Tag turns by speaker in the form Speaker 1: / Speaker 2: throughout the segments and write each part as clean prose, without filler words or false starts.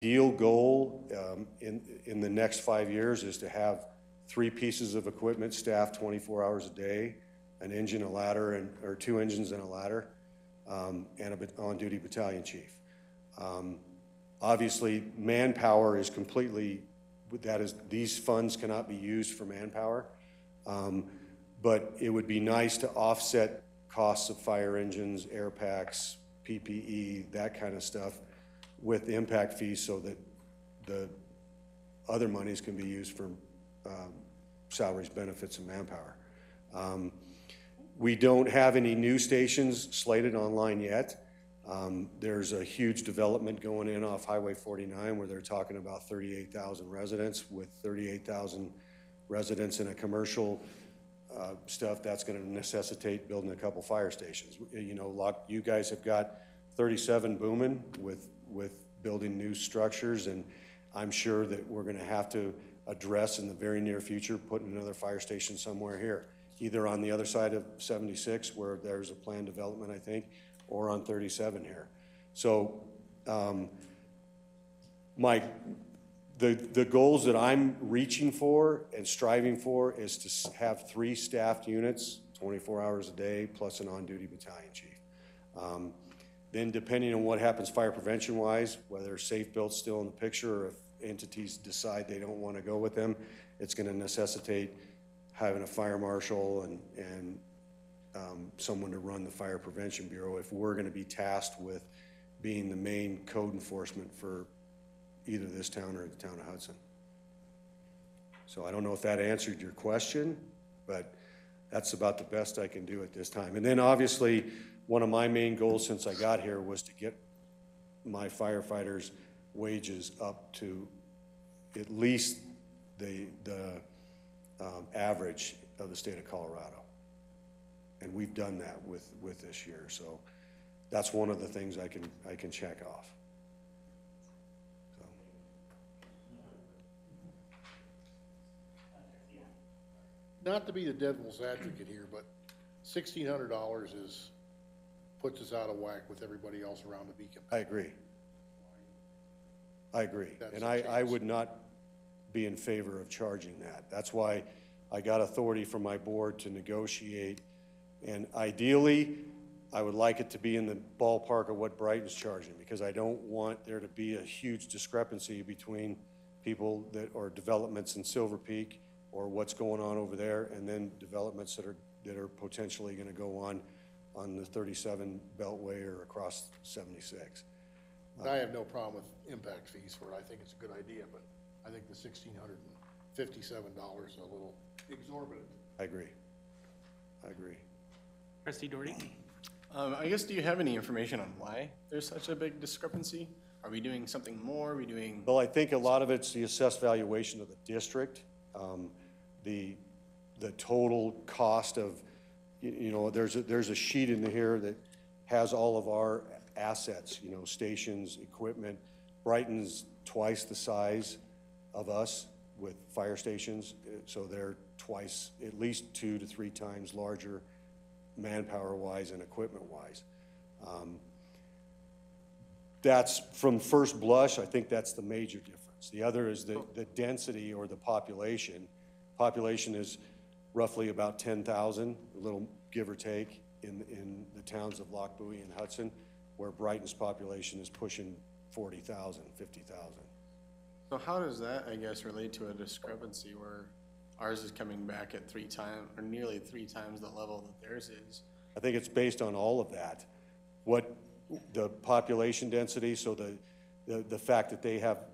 Speaker 1: ideal goal in the next 5 years is to have 3 pieces of equipment staffed 24 hours a day, an engine, a ladder, or 2 engines and a ladder, and an on-duty battalion chief. Obviously, manpower is completely, these funds cannot be used for manpower, but it would be nice to offset costs of fire engines, air packs, PPE, that kind of stuff with the impact fees so that the other monies can be used for salaries, benefits, and manpower. We don't have any new stations slated online yet. There's a huge development going in off Highway 49 where they're talking about 38,000 residents. With 38,000 residents in a commercial stuff, that's going to necessitate building a couple fire stations. You know, you guys have got 37 booming with building new structures, and I'm sure that we're going to have to address in the very near future putting another fire station somewhere here, either on the other side of 76 where there's a planned development, I think, or on 37 here. So the goals that I'm reaching for and striving for is to have 3 staffed units, 24 hours a day, plus an on-duty battalion chief. Then depending on what happens fire prevention wise, whether Safe Built's still in the picture or if entities decide they don't want to go with them, it's going to necessitate having a fire marshal and someone to run the Fire Prevention Bureau if we're going to be tasked with being the main code enforcement for either this town or the town of Hudson. So I don't know if that answered your question, but that's about the best I can do at this time. And then obviously, one of my main goals since I got here was to get my firefighters' wages up to at least the average of the state of Colorado. And we've done that with this year. So that's one of the things I can check off. So.
Speaker 2: Not to be the devil's advocate here, but $1,600 puts us out of whack with everybody else around the beacon.
Speaker 1: I agree. And I would not be in favor of charging that. That's why I got authority from my board to negotiate. And ideally, I would like it to be in the ballpark of what Brighton's charging, because I don't want there to be a huge discrepancy between people that are developments in Silver Peak or what's going on over there, and then developments that are potentially going to go on the 37 Beltway or across 76.
Speaker 2: I have no problem with impact fees for it. I think it's a good idea, but I think the $1,657 is a little exorbitant.
Speaker 1: I agree.
Speaker 3: Trustee Doherty?
Speaker 4: I guess, do you have any information on why there's such a big discrepancy? Are we doing something more? Are we doing?
Speaker 1: Well, I think a lot of it's the assessed valuation of the district. The total cost of, you know, there's a sheet in here that has all of our assets, you know, stations, equipment. Brighton's twice the size of us with fire stations, so they're twice, at least 2 to 3 times larger manpower-wise and equipment-wise. That's, from first blush, I think that's the major difference. The other is the density or the population. Population is roughly about 10,000, a little give or take, in the towns of Lochbuie and Hudson, where Brighton's population is pushing 40,000, 50,000.
Speaker 4: So how does that, I guess, relate to a discrepancy where ours is coming back at 3 times, or nearly 3 times the level that theirs is?
Speaker 1: I think it's based on all of that. What the population density, so the fact that they have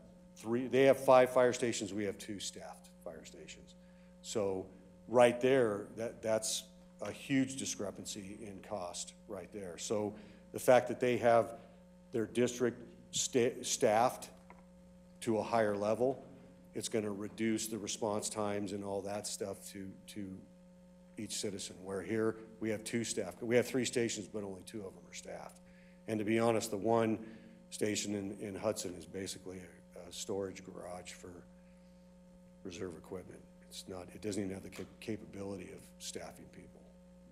Speaker 1: 5 fire stations, we have 2 staffed fire stations. So right there, that's a huge discrepancy in cost right there. So the fact that they have their district staffed to a higher level, it's going to reduce the response times and all that stuff to each citizen. Where here we have 2 staff. We have 3 stations, but only 2 of them are staffed. And to be honest, the one station in Hudson is basically a storage garage for reserve equipment. It doesn't even have the capability of staffing people.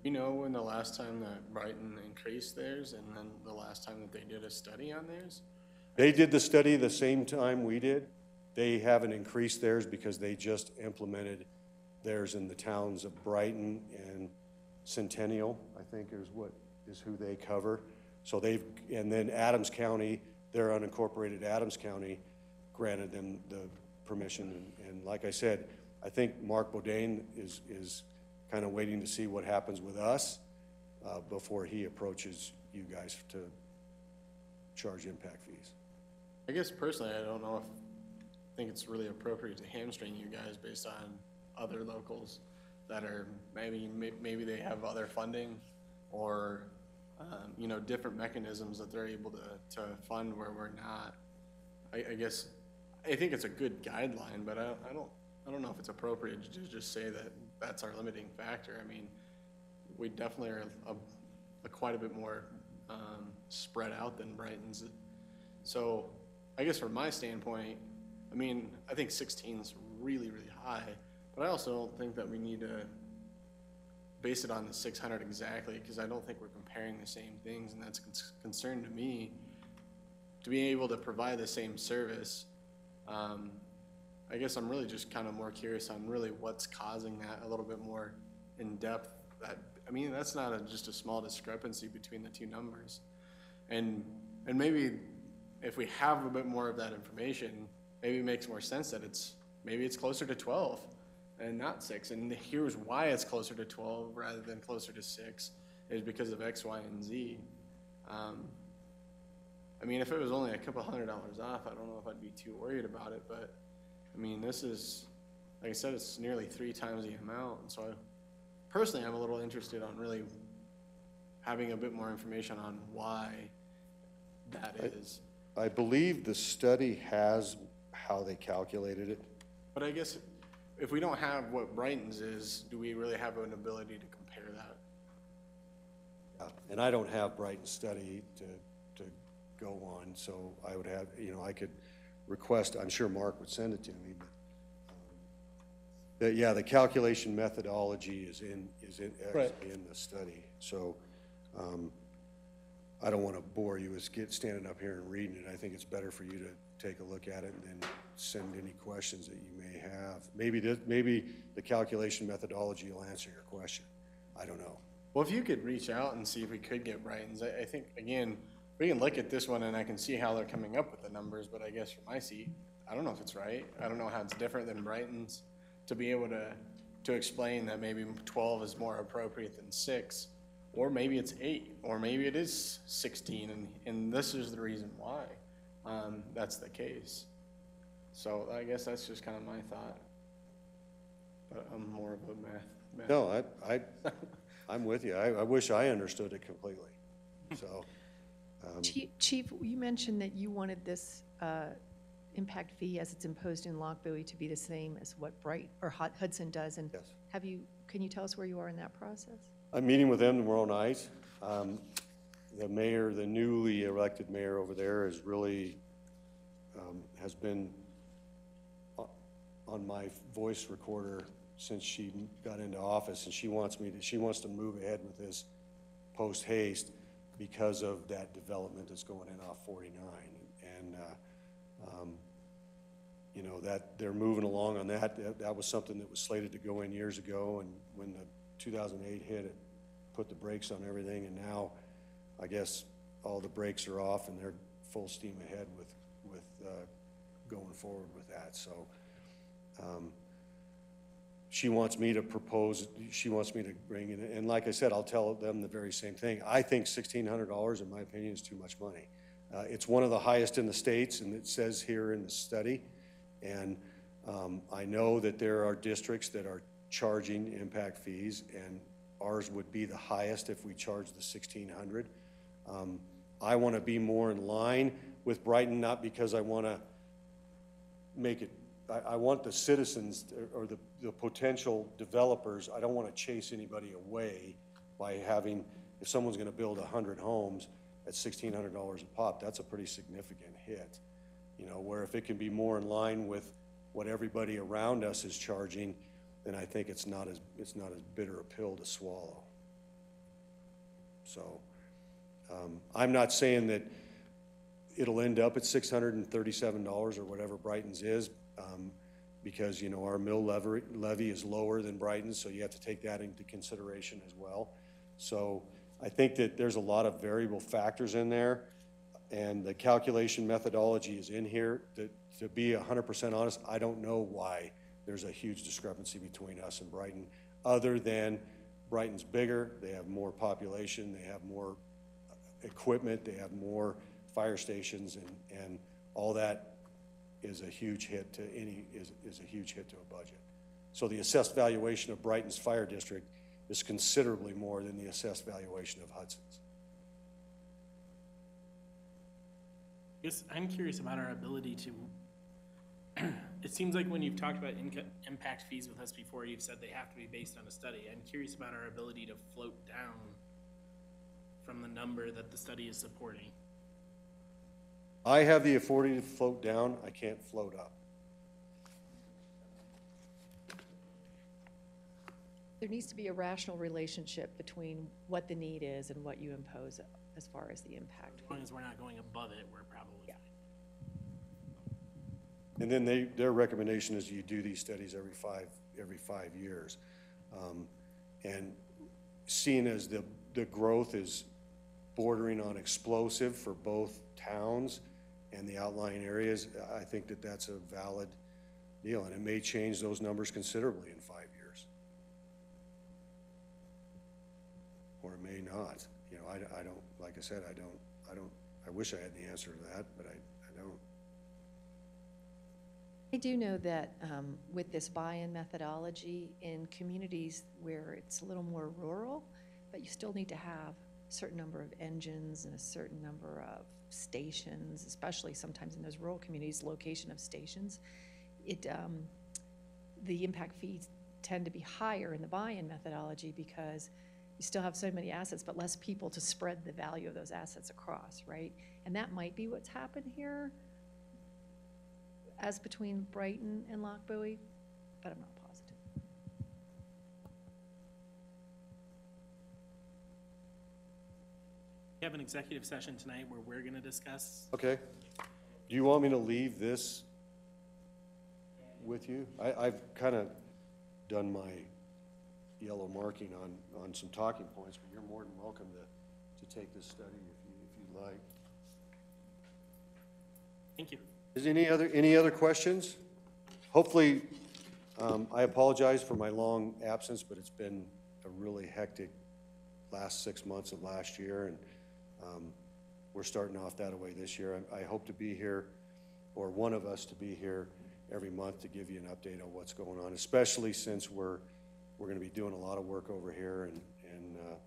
Speaker 4: You know when the last time that Brighton increased theirs and then the last time that they did a study on theirs?
Speaker 1: They did the study the same time we did. They haven't increased theirs because they just implemented theirs in the towns of Brighton and Centennial, I think is who they cover. So and then Adams County, their unincorporated Adams County granted them the permission. And like I said, I think Mark Bodine is kind of waiting to see what happens with us before he approaches you guys to charge impact fees.
Speaker 4: I guess personally, I don't know if, I think it's really appropriate to hamstring you guys based on other locals that are, maybe they have other funding or, you know, different mechanisms that they're able to fund where we're not. I guess, I think it's a good guideline, but I don't know if it's appropriate to just say that that's our limiting factor. I mean, we definitely are quite a bit more spread out than Brighton's. So I guess from my standpoint, I mean, I think 16 is really, really high, but I also don't think that we need to base it on the 600 exactly, because I don't think we're comparing the same things, and that's concern to me. To be able to provide the same service, I guess I'm really just kind of more curious on really what's causing that a little bit more in depth. That, I mean, that's not just a small discrepancy between the two numbers. And maybe if we have a bit more of that information, maybe it makes more sense that maybe it's closer to 12 and not 6. And here's why it's closer to 12 rather than closer to 6 is because of X, Y, and Z. I mean, if it was only a couple $100 off, I don't know if I'd be too worried about it, but I mean, this is, like I said, it's nearly 3 times the amount. And so personally, I'm a little interested on really having a bit more information on why that is.
Speaker 1: I believe the study has how they calculated it.
Speaker 4: But I guess if we don't have what Brighton's is, do we really have an ability to compare that?
Speaker 1: And I don't have Brighton's study to go on, so I would have, you know, I could request, I'm sure Mark would send it to me, but yeah, the calculation methodology is in the study. So I don't want to bore you with standing up here and reading it. I think it's better for you to take a look at it and then send any questions that you may have. Maybe the calculation methodology will answer your question. I don't know.
Speaker 4: Well, if you could reach out and see if we could get Brighton's, I think, again, we can look at this one and I can see how they're coming up with the numbers, but I guess from my seat, I don't know if it's right. I don't know how it's different than Brighton's to be able to explain that maybe 12 is more appropriate than 6, or maybe it's 8, or maybe it is 16, and this is the reason why that's the case. So I guess that's just kind of my thought. But I'm more of a math.
Speaker 1: No, I'm with you. I wish I understood it completely. So.
Speaker 3: Chief, you mentioned that you wanted this impact fee as it's imposed in Lochbuie to be the same as what Hudson does, and
Speaker 1: Yes.
Speaker 3: can you tell us where you are in that process?
Speaker 1: I'm meeting with them tomorrow night. The mayor, the newly elected mayor over there is really, has been on my voice recorder since she got into office, and she wants to move ahead with this post haste because of that development that's going in off 49. And, you know, that they're moving along on that. That was something that was slated to go in years ago, and when the 2008 hit, it put the brakes on everything, and now I guess all the brakes are off and they're full steam ahead with going forward with that. So she wants me to propose, she wants me to bring in, and like I said, I'll tell them the very same thing. I think $1,600, in my opinion, is too much money. It's one of the highest in the states, and it says here in the study. And I know that there are districts that are charging impact fees, and ours would be the highest if we charge the $1,600. I want to be more in line with Brighton, not because I want to make it, I want the citizens or the potential developers, I don't want to chase anybody away by having, if someone's going to build 100 homes at $1,600 a pop, that's a pretty significant hit. You know, where if it can be more in line with what everybody around us is charging, then I think it's not as bitter a pill to swallow. So I'm not saying that it'll end up at $637 or whatever Brighton's is, because, you know, our mill levy is lower than Brighton's, so you have to take that into consideration as well. So I think that there's a lot of variable factors in there, and the calculation methodology is in here. To be 100% honest, I don't know why there's a huge discrepancy between us and Brighton, other than Brighton's bigger, they have more population, they have more equipment, they have more fire stations, and all that is a huge hit to is a huge hit to a budget. So the assessed valuation of Brighton's fire district is considerably more than the assessed valuation of Hudson's.
Speaker 5: Yes, I'm curious about our ability to, it seems like when you've talked about impact fees with us before, you've said they have to be based on a study. I'm curious about our ability to float down from the number that the study is supporting.
Speaker 1: I have the authority to float down, I can't float up.
Speaker 3: There needs to be a rational relationship between what the need is and what you impose as far as the impact.
Speaker 5: As long as we're not going above it, we're probably
Speaker 3: Yeah.
Speaker 5: fine.
Speaker 1: And then their recommendation is you do these studies every 5 years. And seeing as the growth is bordering on explosive for both towns and the outlying areas, I think that that's a valid deal, and it may change those numbers considerably in 5 years. Or it may not. You know, I don't, like I said, I wish I had the answer to that, but I don't.
Speaker 3: I do know that with this buy-in methodology in communities where it's a little more rural, but you still need to have a certain number of engines and a certain number of stations, especially sometimes in those rural communities, location of stations, the impact fees tend to be higher in the buy-in methodology because you still have so many assets, but less people to spread the value of those assets across, right? And that might be what's happened here as between Brighton and Lochbuie, but I'm not positive.
Speaker 5: We have an executive session tonight where we're gonna discuss.
Speaker 1: Okay. Do you want me to leave this with you? I've kind of done my yellow marking on some talking points, but you're more than welcome to take this study if you'd like.
Speaker 5: Thank you.
Speaker 1: Is any other questions? Hopefully, I apologize for my long absence, but it's been a really hectic last 6 months of last year, and we're starting off that way this year. I hope to be here, or one of us to be here every month to give you an update on what's going on, especially since we're going to be doing a lot of work over here, and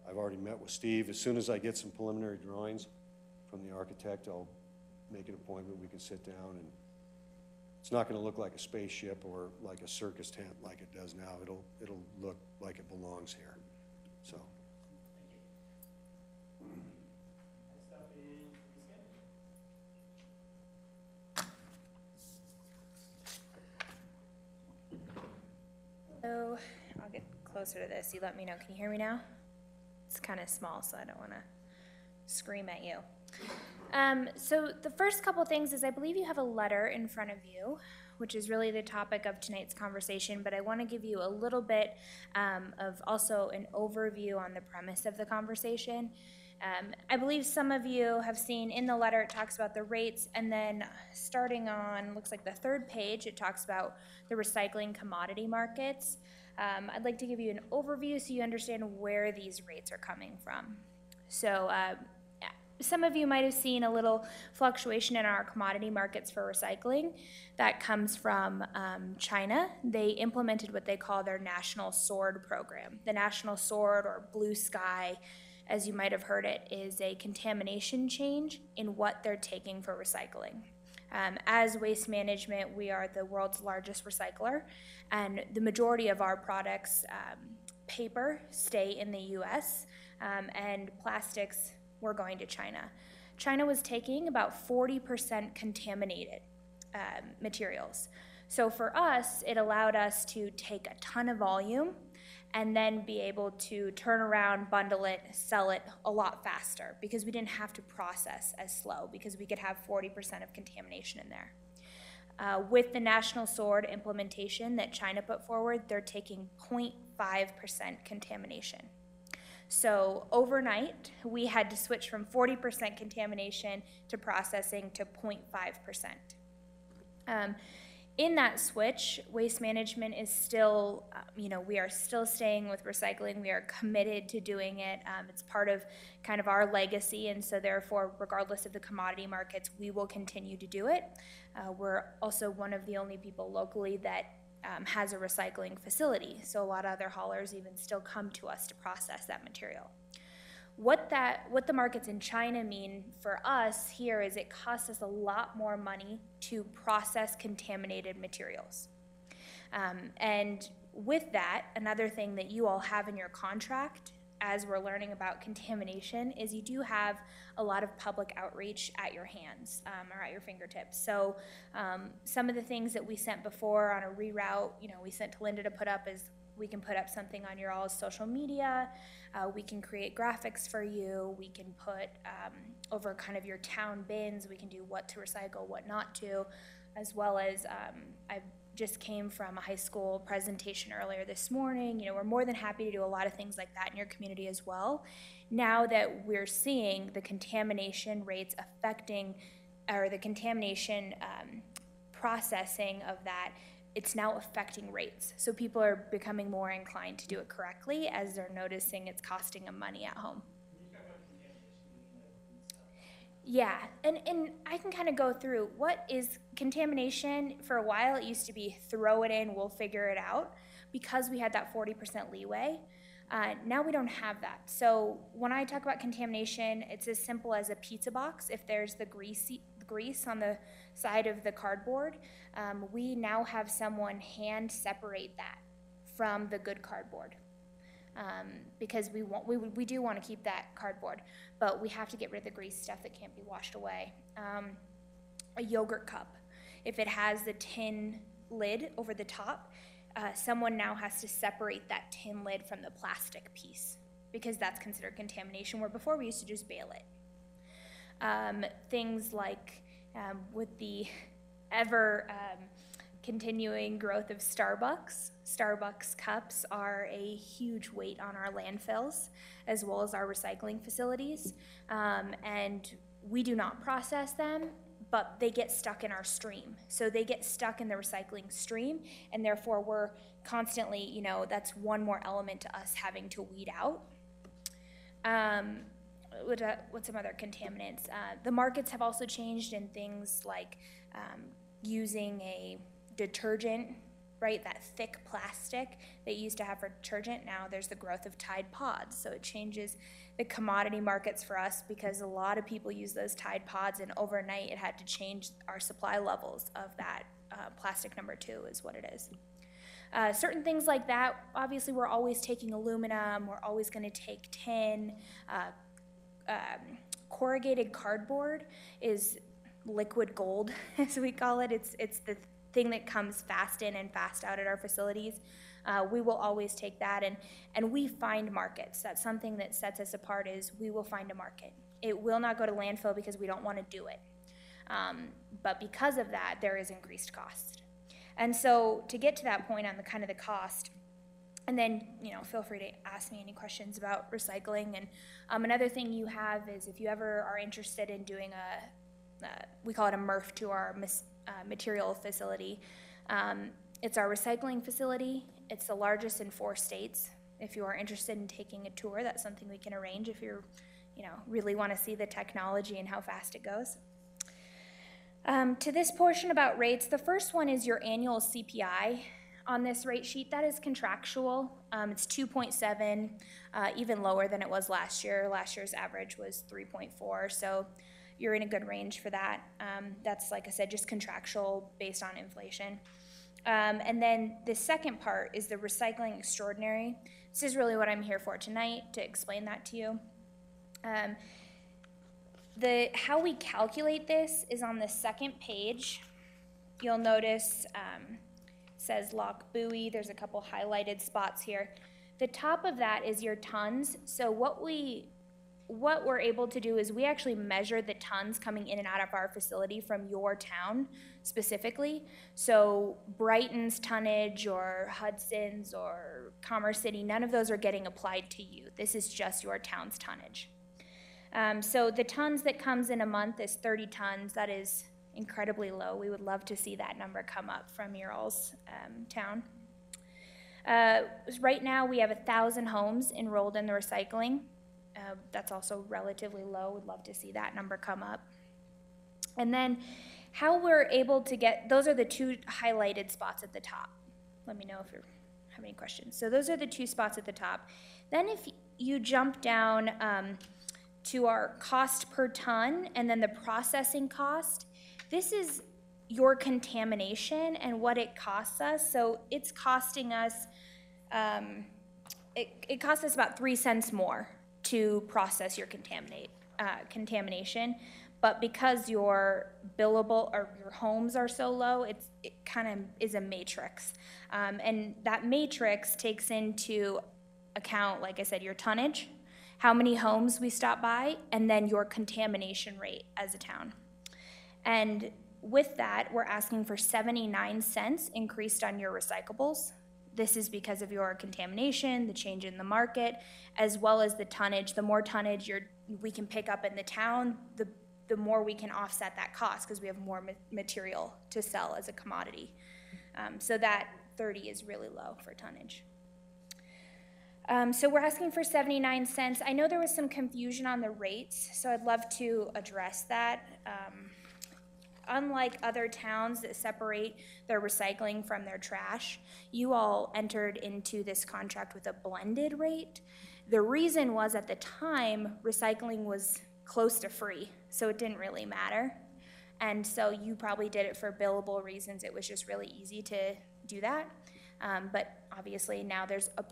Speaker 1: I've already met with Steve. As soon as I get some preliminary drawings from the architect, I'll make an appointment, we can sit down, and it's not going to look like a spaceship or like a circus tent like it does now. It'll look like it belongs here, so.
Speaker 6: So I'll get closer to this. You let me know. Can you hear me now? It's kind of small, so I don't want to scream at you. So the first couple things is I believe you have a letter in front of you, which is really the topic of tonight's conversation, but I want to give you a little bit of also an overview on the premise of the conversation. I believe some of you have seen in the letter, it talks about the rates, and then starting on, looks like the third page, it talks about the recycling commodity markets. I'd like to give you an overview so you understand where these rates are coming from. So some of you might have seen a little fluctuation in our commodity markets for recycling. That comes from China. They implemented what they call their National Sword program. The National Sword, or Blue Sky, as you might have heard it, is a contamination change in what they're taking for recycling. As Waste Management, we are the world's largest recycler, and the majority of our products, paper, stay in the US, and plastics, we're going to China. China was taking about 40% contaminated materials. So for us, it allowed us to take a ton of volume and then be able to turn around, bundle it, sell it a lot faster, because we didn't have to process as slow, because we could have 40% of contamination in there. With the National Sword implementation that China put forward, they're taking 0.5% contamination. So overnight, we had to switch from 40% contamination to processing to 0.5%. In that switch, Waste Management is still, we are still staying with recycling. We are committed to doing it. It's part of kind of our legacy, and so therefore, regardless of the commodity markets, we will continue to do it. We're also one of the only people locally that has a recycling facility, so a lot of other haulers even still come to us to process that material. What the markets in China mean for us here is it costs us a lot more money to process contaminated materials. And with that, another thing that you all have in your contract as we're learning about contamination is you do have a lot of public outreach at your hands or at your fingertips. So some of the things that we sent before on a reroute, we sent to Linda to put up is we can put up something on your all's social media. We can create graphics for you. We can put over kind of your town bins. We can do what to recycle, what not to, as well as I just came from a high school presentation earlier this morning. We're more than happy to do a lot of things like that in your community as well. Now that we're seeing the contamination rates affecting, or the contamination processing of that, it's now affecting rates. So people are becoming more inclined to do it correctly as they're noticing it's costing them money at home. Yeah, and I can kind of go through what is contamination. For a while, it used to be throw it in, we'll figure it out. Because we had that 40% leeway, now we don't have that. So when I talk about contamination, it's as simple as a pizza box. If there's the grease on the side of the cardboard, we now have someone hand separate that from the good cardboard. Because we do want to keep that cardboard, but we have to get rid of the grease stuff that can't be washed away. A yogurt cup, if it has the tin lid over the top, someone now has to separate that tin lid from the plastic piece, because that's considered contamination, where before we used to just bail it. Things like with the ever continuing growth of Starbucks. Starbucks cups are a huge weight on our landfills as well as our recycling facilities. And we do not process them, but they get stuck in our stream. So they get stuck in the recycling stream, and therefore we're constantly, that's one more element to us having to weed out. What's some other contaminants? The markets have also changed in things like using a detergent, right? That thick plastic that you used to have for detergent. Now there's the growth of Tide Pods. So it changes the commodity markets for us, because a lot of people use those Tide Pods, and overnight it had to change our supply levels of that plastic number 2 is what it is. Certain things like that, obviously we're always taking aluminum, we're always going to take tin. Corrugated cardboard is liquid gold, as we call it. It's the thing that comes fast in and fast out at our facilities. We will always take that, and we find markets. That's something that sets us apart, is we will find a market. It will not go to landfill because we don't want to do it. But because of that, there is increased cost. And so to get to that point on the kind of the cost, and then, feel free to ask me any questions about recycling. And another thing you have is, if you ever are interested in doing we call it a MRF to our material facility. It's our recycling facility. It's the largest in 4 states. If you are interested in taking a tour, that's something we can arrange if you're, really want to see the technology and how fast it goes. To this portion about rates, the first one is your annual CPI. On this rate sheet, that is contractual. It's 2.7, even lower than it was last year. Last year's average was 3.4, so you're in a good range for that. That's, like I said, just contractual based on inflation. And then the second part is the recycling extraordinary. This is really what I'm here for tonight, to explain that to you. How we calculate this is on the second page. You'll notice it says lock buoy. There's a couple highlighted spots here. The top of that is your tons. So what we're able to do is we actually measure the tons coming in and out of our facility from your town specifically. So Brighton's tonnage or Hudson's or Commerce City, none of those are getting applied to you. This is just your town's tonnage. So the tons that comes in a month is 30 tons. That is incredibly low. We would love to see that number come up from your all's town. Right now, we have 1,000 homes enrolled in the recycling. That's also relatively low. We'd love to see that number come up. And then how we're able to get, those are the two highlighted spots at the top. Let me know if you have any questions. So those are the two spots at the top. Then if you jump down to our cost per ton and then the processing cost, this is your contamination and what it costs us. So it's costing us, it costs us about 3 cents more to process your contamination. But because your billable or your homes are so low, it kind of is a matrix. And that matrix takes into account, like I said, your tonnage, how many homes we stop by, and then your contamination rate as a town. And with that, we're asking for 79 cents increased on your recyclables. This is because of your contamination, the change in the market, as well as the tonnage. The more tonnage we can pick up in the town, the more we can offset that cost because we have more material to sell as a commodity. So that 30 is really low for tonnage. So we're asking for 79 cents. I know there was some confusion on the rates, so I'd love to address that. Unlike other towns that separate their recycling from their trash, you all entered into this contract with a blended rate. The reason was at the time, recycling was close to free, so it didn't really matter. And so you probably did it for billable reasons. It was just really easy to do that. But obviously now there's a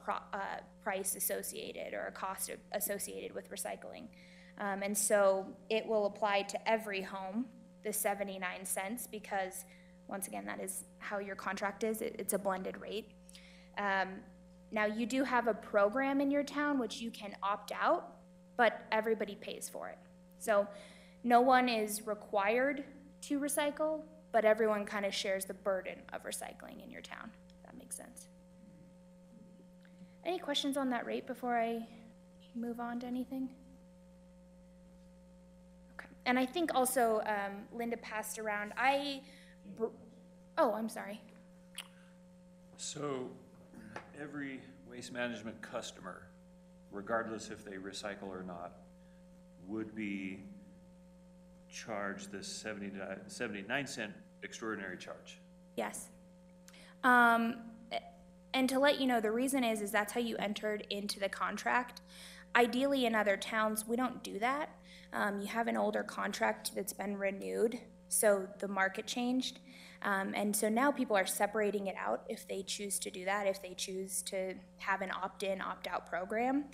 Speaker 6: price associated or a cost associated with recycling. And so it will apply to every home, the 79 cents, because once again, that is how your contract is. It's a blended rate. Now you do have a program in your town which you can opt out, but everybody pays for it. So no one is required to recycle, but everyone kind of shares the burden of recycling in your town, if that makes sense. Any questions on that rate before I move on to anything? Okay. And I think also Linda passed around, I'm sorry.
Speaker 7: So every waste management customer, regardless if they recycle or not, would be charged this 79 cent extraordinary charge.
Speaker 6: Yes. And to let you know, the reason is that's how you entered into the contract. Ideally, in other towns, we don't do that. You have an older contract that's been renewed, so the market changed. And so now people are separating it out if they choose to do that, if they choose to have an opt-in, opt-out program.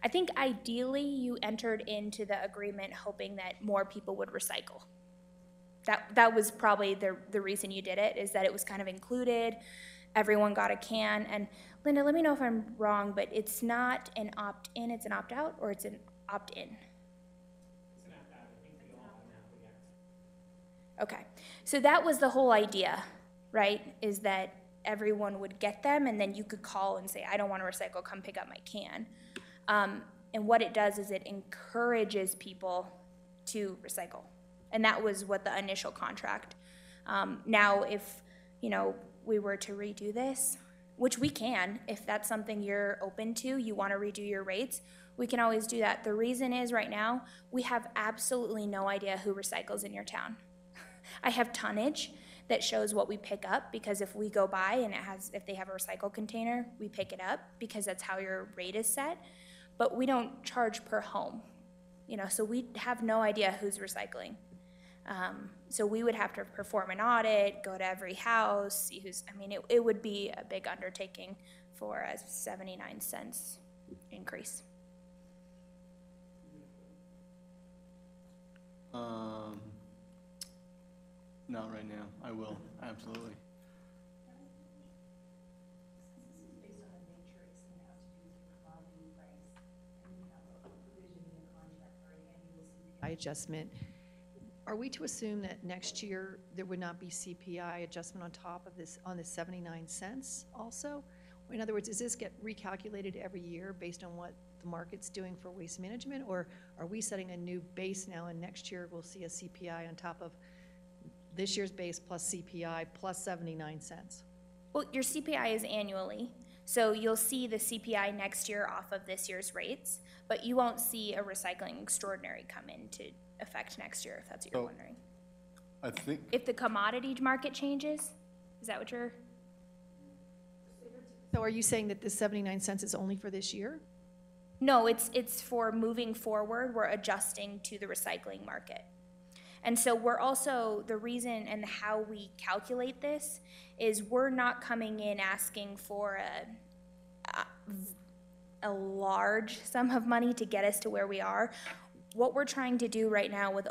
Speaker 6: I think ideally you entered into the agreement hoping that more people would recycle. That was probably the reason you did it, is that it was kind of included. Everyone got a can. And Linda, let me know if I'm wrong, but it's not an opt-in, it's an opt-out, or it's an opt-in? It's an opt-out. I think we all have an opt-out. Okay. So that was the whole idea, right? Is that everyone would get them, and then you could call and say, I don't want to recycle, come pick up my can. And what it does is it encourages people to recycle. And that was what the initial contract. Now, if, we were to redo this, which we can, if that's something you're open to, you want to redo your rates, we can always do that. The reason is right now, we have absolutely no idea who recycles in your town. I have tonnage that shows what we pick up, because if we go by and if they have a recycle container, we pick it up because that's how your rate is set. But we don't charge per home, so we have no idea who's recycling. So we would have to perform an audit, go to every house, see it would be a big undertaking for a 79 cents increase.
Speaker 4: Not right now. I will, absolutely.
Speaker 3: adjustment. Are we to assume that next year there would not be CPI adjustment on top of this, on the 79 cents also? In other words, does this get recalculated every year based on what the market's doing for waste management? Or are we setting a new base now and next year we'll see a CPI on top of this year's base plus CPI plus 79 cents?
Speaker 6: Well, your CPI is annually, so you'll see the CPI next year off of this year's rates, but you won't see a recycling extraordinary come into effect next year, if that's what you're
Speaker 4: So-
Speaker 6: wondering.
Speaker 4: I think,
Speaker 6: If the commodity market changes, is that what you're?
Speaker 3: So are you saying that this 79 cents is only for this year?
Speaker 6: No, it's for moving forward, we're adjusting to the recycling market. And so we're also, the reason and how we calculate this is we're not coming in asking for a large sum of money to get us to where we are. What we're trying to do right now with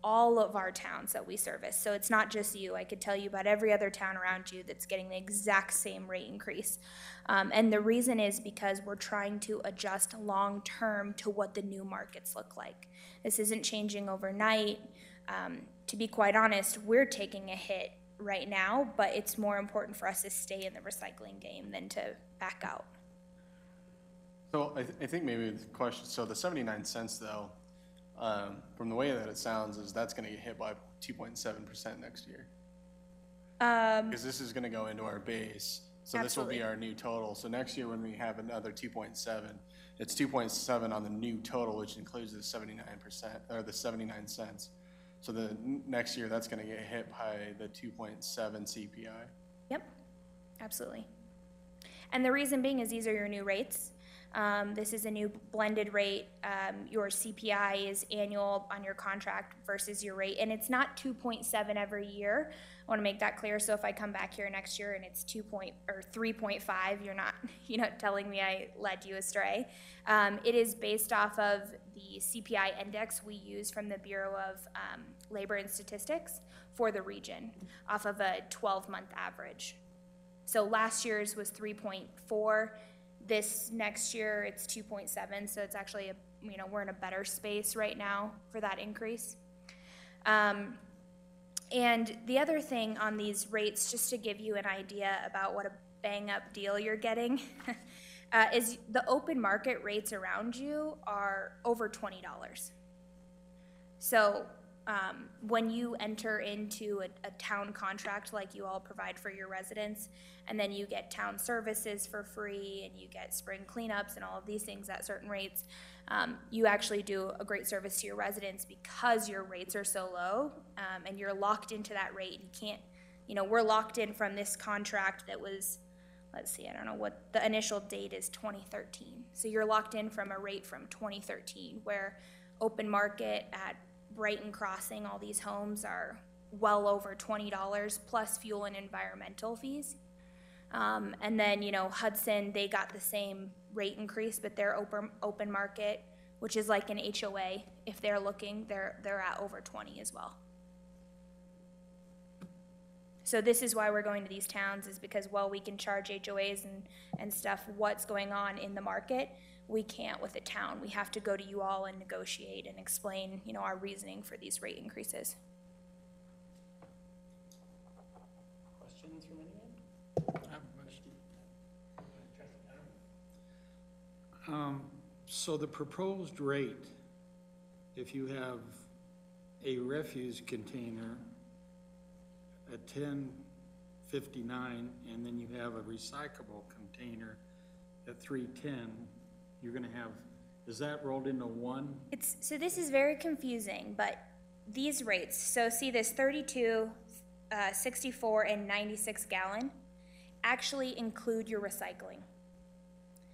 Speaker 6: all of our towns that we service, so it's not just you, I could tell you about every other town around you that's getting the exact same rate increase. And the reason is because we're trying to adjust long-term to what the new markets look like. This isn't changing overnight. To be quite honest, we're taking a hit right now, but it's more important for us to stay in the recycling game than to back out.
Speaker 4: so I think maybe the question, so the 79 cents though, from the way that it sounds, is that's gonna get hit by 2.7% next year. Because this is gonna go into our base, so this will be
Speaker 6: Absolutely.
Speaker 4: our new total. So next year when we have another 2.7, it's 2.7 on the new total, which includes the 79%, or the 79 cents. So the next year, that's gonna get hit by the 2.7 CPI.
Speaker 6: Yep, absolutely. And the reason being is these are your new rates. This is a new blended rate. Your CPI is annual on your contract versus your rate, and it's not 2.7 every year. I want to make that clear. So if I come back here next year and it's 3.5, you're not telling me I led you astray. It is based off of the CPI index we use from the Bureau of Labor and Statistics for the region, off of a 12-month average. So last year's was 3.4. This next year, it's 2.7, so it's actually, we're in a better space right now for that increase. And the other thing on these rates, just to give you an idea about what a bang-up deal you're getting, is the open market rates around you are over $20. So when you enter into a town contract like you all provide for your residents, and then you get town services for free, and you get spring cleanups and all of these things at certain rates, you actually do a great service to your residents because your rates are so low, and you're locked into that rate. You can't, we're locked in from this contract that was, let's see, I don't know what the initial date is, 2013. So you're locked in from a rate from 2013, where open market at Brighton Crossing, all these homes are well over $20 plus fuel and environmental fees. And then, Hudson, they got the same rate increase, but their open market, which is like an HOA, if they're looking, they're at over 20 as well. So this is why we're going to these towns, is because while we can charge HOAs and stuff what's going on in the market, we can't with a town. We have to go to you all and negotiate and explain, our reasoning for these rate increases.
Speaker 5: Questions from anyone? I have a question.
Speaker 8: So the proposed rate, if you have a refuse container at $10.59, and then you have a recyclable container at $3.10, you're gonna have, is that rolled into one?
Speaker 6: So this is very confusing, but these rates, so see this 32, 64, and 96 gallon actually include your recycling.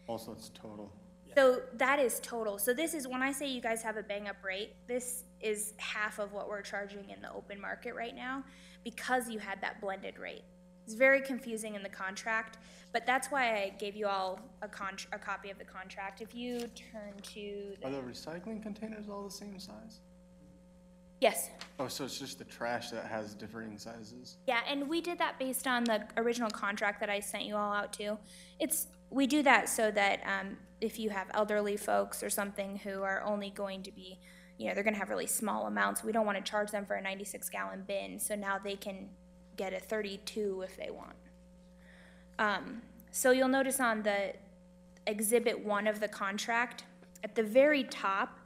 Speaker 4: Also, it's total.
Speaker 6: So that is total. So this is, when I say you guys have a bang-up rate, this is half of what we're charging in the open market right now because you had that blended rate. It's very confusing in the contract, but that's why I gave you all a copy of the contract. If you turn to
Speaker 4: Are the recycling containers all the same size?
Speaker 6: yes.
Speaker 4: Oh, so it's just the trash that has differing sizes?
Speaker 6: Yeah, and we did that based on the original contract that I sent you all out to. We do that so that if you have elderly folks or something who are only going to be they're gonna have really small amounts. We don't wanna charge them for a 96-gallon bin, so now they can get a 32 if they want. So you'll notice on the Exhibit 1 of the contract, at the very top,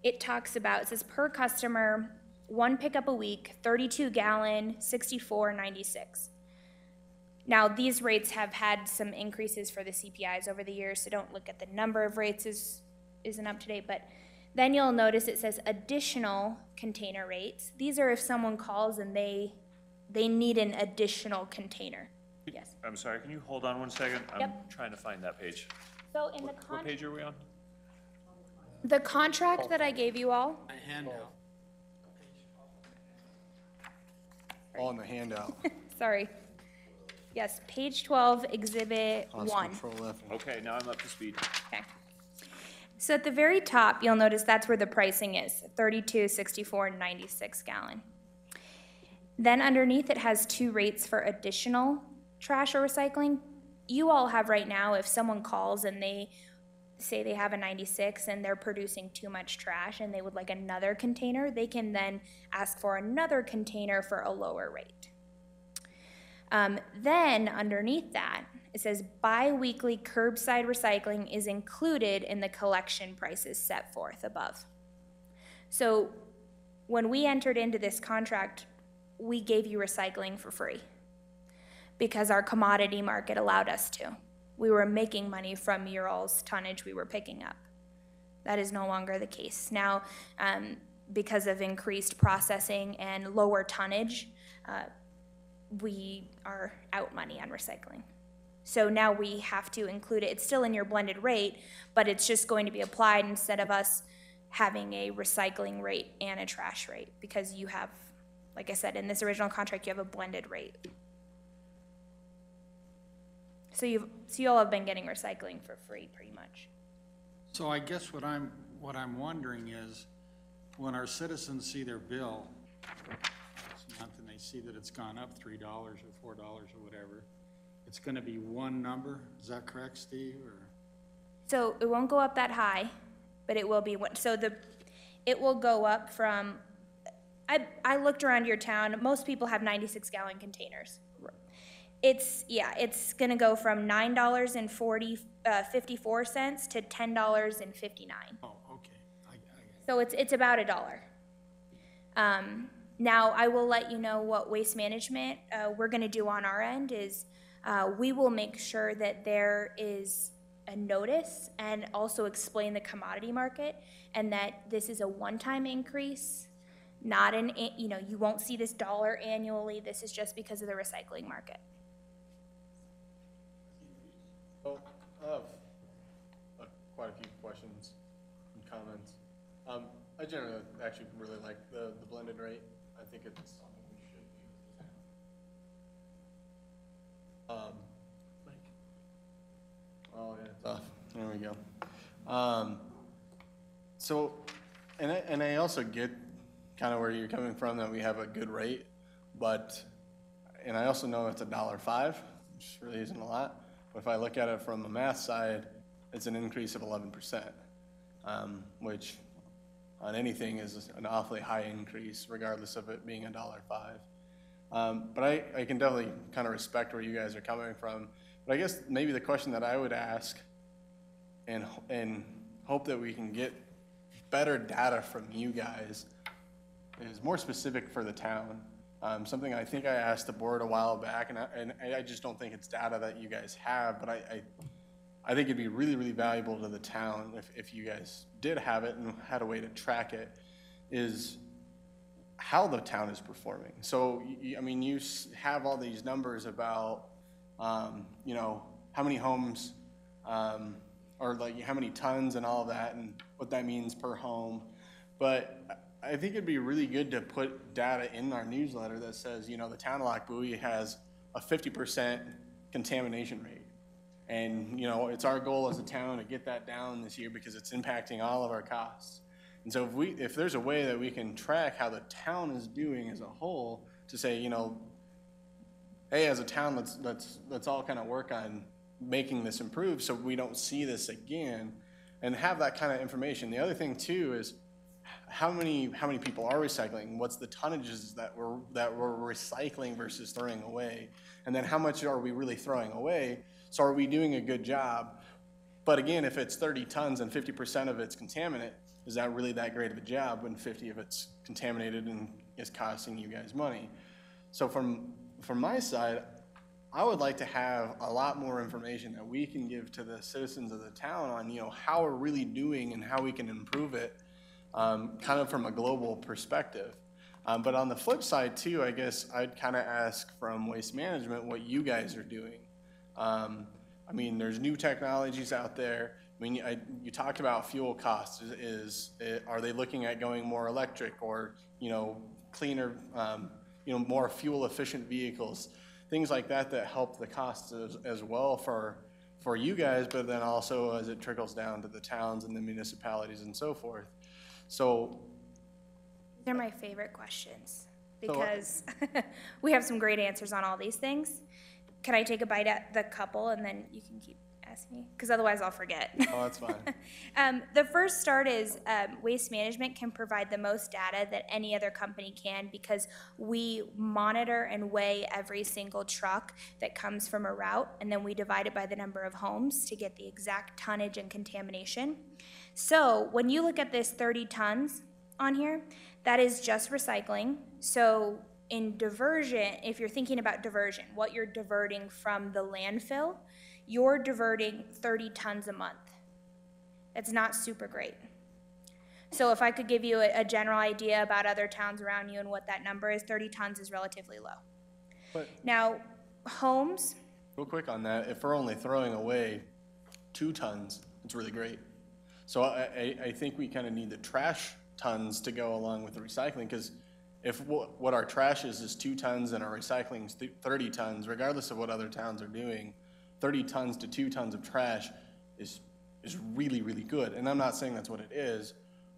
Speaker 6: it says per customer, 1 pickup a week, 32-gallon, $64.96. Now, these rates have had some increases for the CPIs over the years, so don't look at the number of rates isn't up to date, but then you'll notice it says additional container rates. These are if someone calls and they need an additional container. Yes.
Speaker 7: I'm sorry, can you hold on 1 second? I'm
Speaker 6: Yep.
Speaker 7: trying to find that page.
Speaker 6: So in the
Speaker 7: What page are we on?
Speaker 6: the contract that I gave you all,
Speaker 5: A handout.
Speaker 4: All in the handout.
Speaker 6: sorry. Yes, page 12, Exhibit
Speaker 4: Cost
Speaker 6: 1.
Speaker 4: Control F.
Speaker 7: Okay, now I'm up to speed.
Speaker 6: Okay. So at the very top, you'll notice that's where the pricing is, 32, 64, and 96 gallon. Then underneath it has 2 rates for additional trash or recycling. You all have right now, if someone calls and they say they have a 96 and they're producing too much trash and they would like another container, they can then ask for another container for a lower rate. Then underneath that, it says bi-weekly curbside recycling is included in the collection prices set forth above. So when we entered into this contract, we gave you recycling for free because our commodity market allowed us to. We were making money from your all's tonnage we were picking up. That is no longer the case. Now, because of increased processing and lower tonnage, we are out money on recycling. So now we have to include it. It's still in your blended rate, but it's just going to be applied instead of us having a recycling rate and a trash rate, because you have, like I said, in this original contract, you have a blended rate. So you all have been getting recycling for free, pretty much.
Speaker 8: So I guess what I'm wondering is, when our citizens see their bill this month and they see that it's gone up $3 or $4 or whatever, it's gonna be one number, is that correct, Steve, or?
Speaker 6: So it won't go up that high, but it will be, it will go up from, I looked around your town, most people have 96-gallon containers. It's gonna go from $9.54 to $10.59.
Speaker 8: Oh, okay,
Speaker 6: So it's about $1. Now, I will let you know what Waste Management, we're gonna do on our end is, we will make sure that there is a notice and also explain the commodity market, and that this is a one-time increase, not you won't see this dollar annually, this is just because of the recycling market.
Speaker 4: So, I have quite a few questions and comments. I generally actually really like the blended rate. I think it's something we should do. Oh, yeah, it's off. There we go. So, and I also get kind of where you're coming from, that we have a good rate, and I also know it's $1.05, which really isn't a lot. But if I look at it from the math side, it's an increase of 11%, which on anything is an awfully high increase, regardless of it being $1.05. But I can definitely kind of respect where you guys are coming from. But I guess maybe the question that I would ask and hope that we can get better data from you guys is more specific for the town. Something I think I asked the board a while back, and I just don't think it's data that you guys have, but I think it'd be really, really valuable to the town if you guys did have it and had a way to track it, is how the town is performing. So, I mean, you have all these numbers about, how many homes, or like how many tons and all of that, and what that means per home. But I think it'd be really good to put data in our newsletter that says, the town of Lac Bowie has a 50% contamination rate. And, it's our goal as a town to get that down this year because it's impacting all of our costs. And so if there's a way that we can track how the town is doing as a whole, to say, hey, as a town, let's all kind of work on making this improve so we don't see this again, and have that kind of information. The other thing too is, how many people are recycling? What's the tonnages that we're recycling versus throwing away? And then how much are we really throwing away? So are we doing a good job? But again, if it's 30 tons and 50% of it's contaminant, is that really that great of a job when 50 of it's contaminated and is costing you guys money? So from my side, I would like to have a lot more information that we can give to the citizens of the town on, how we're really doing and how we can improve it, kind of from a global perspective. But on the flip side too, I guess I'd kind of ask from Waste Management what you guys are doing. I mean, there's new technologies out there. I mean, you talked about fuel costs. Are they looking at going more electric or, cleaner, more fuel efficient vehicles? Things like that help the costs as well for you guys, but then also as it trickles down to the towns and the municipalities and so forth. So
Speaker 6: They're my favorite questions because we have some great answers on all these things. Can I take a bite at the couple and then you can keep asking me? Because otherwise I'll forget.
Speaker 4: Oh, that's fine.
Speaker 6: The first start is Waste Management can provide the most data that any other company can because we monitor and weigh every single truck that comes from a route, and then we divide it by the number of homes to get the exact tonnage and contamination. So when you look at this 30 tons on here, that is just recycling. So in diversion, if you're thinking about diversion, what you're diverting from the landfill, you're diverting 30 tons a month. That's not super great. So if I could give you a general idea about other towns around you and what that number is, 30 tons is relatively low.
Speaker 4: But
Speaker 6: Now, homes,
Speaker 4: real quick on that, if we're only throwing away 2 tons, it's really great. So I think we kind of need the trash tons to go along with the recycling, because if what our trash is 2 tons and our recycling is 30 tons, regardless of what other towns are doing, 30 tons to 2 tons of trash is really, really good. And I'm not saying that's what it is,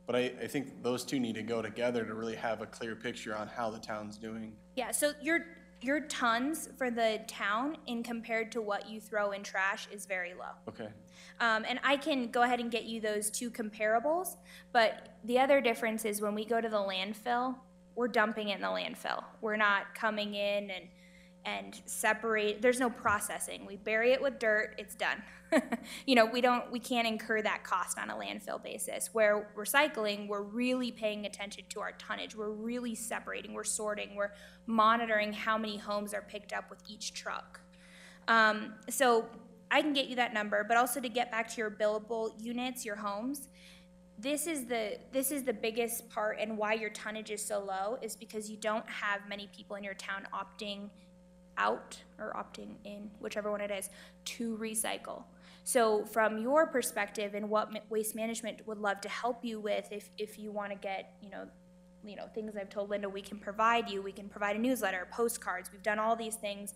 Speaker 4: but I think those two need to go together to really have a clear picture on how the town's doing.
Speaker 6: yeah, so your tons for the town in compared to what you throw in trash is very low.
Speaker 4: Okay.
Speaker 6: And I can go ahead and get you those 2 comparables, but the other difference is when we go to the landfill, we're dumping it in the landfill. We're not coming in and separate, there's no processing. We bury it with dirt, it's done. We can't incur that cost on a landfill basis. Where recycling, we're really paying attention to our tonnage. We're really separating, we're sorting, we're monitoring how many homes are picked up with each truck. So I can get you that number, but also to get back to your billable units, your homes, this is the biggest part, and why your tonnage is so low is because you don't have many people in your town opting out or opting in, whichever one it is, to recycle. So from your perspective and what Waste Management would love to help you with, if you want to get, things I've told Linda we can provide you, we can provide a newsletter, postcards, we've done all these things.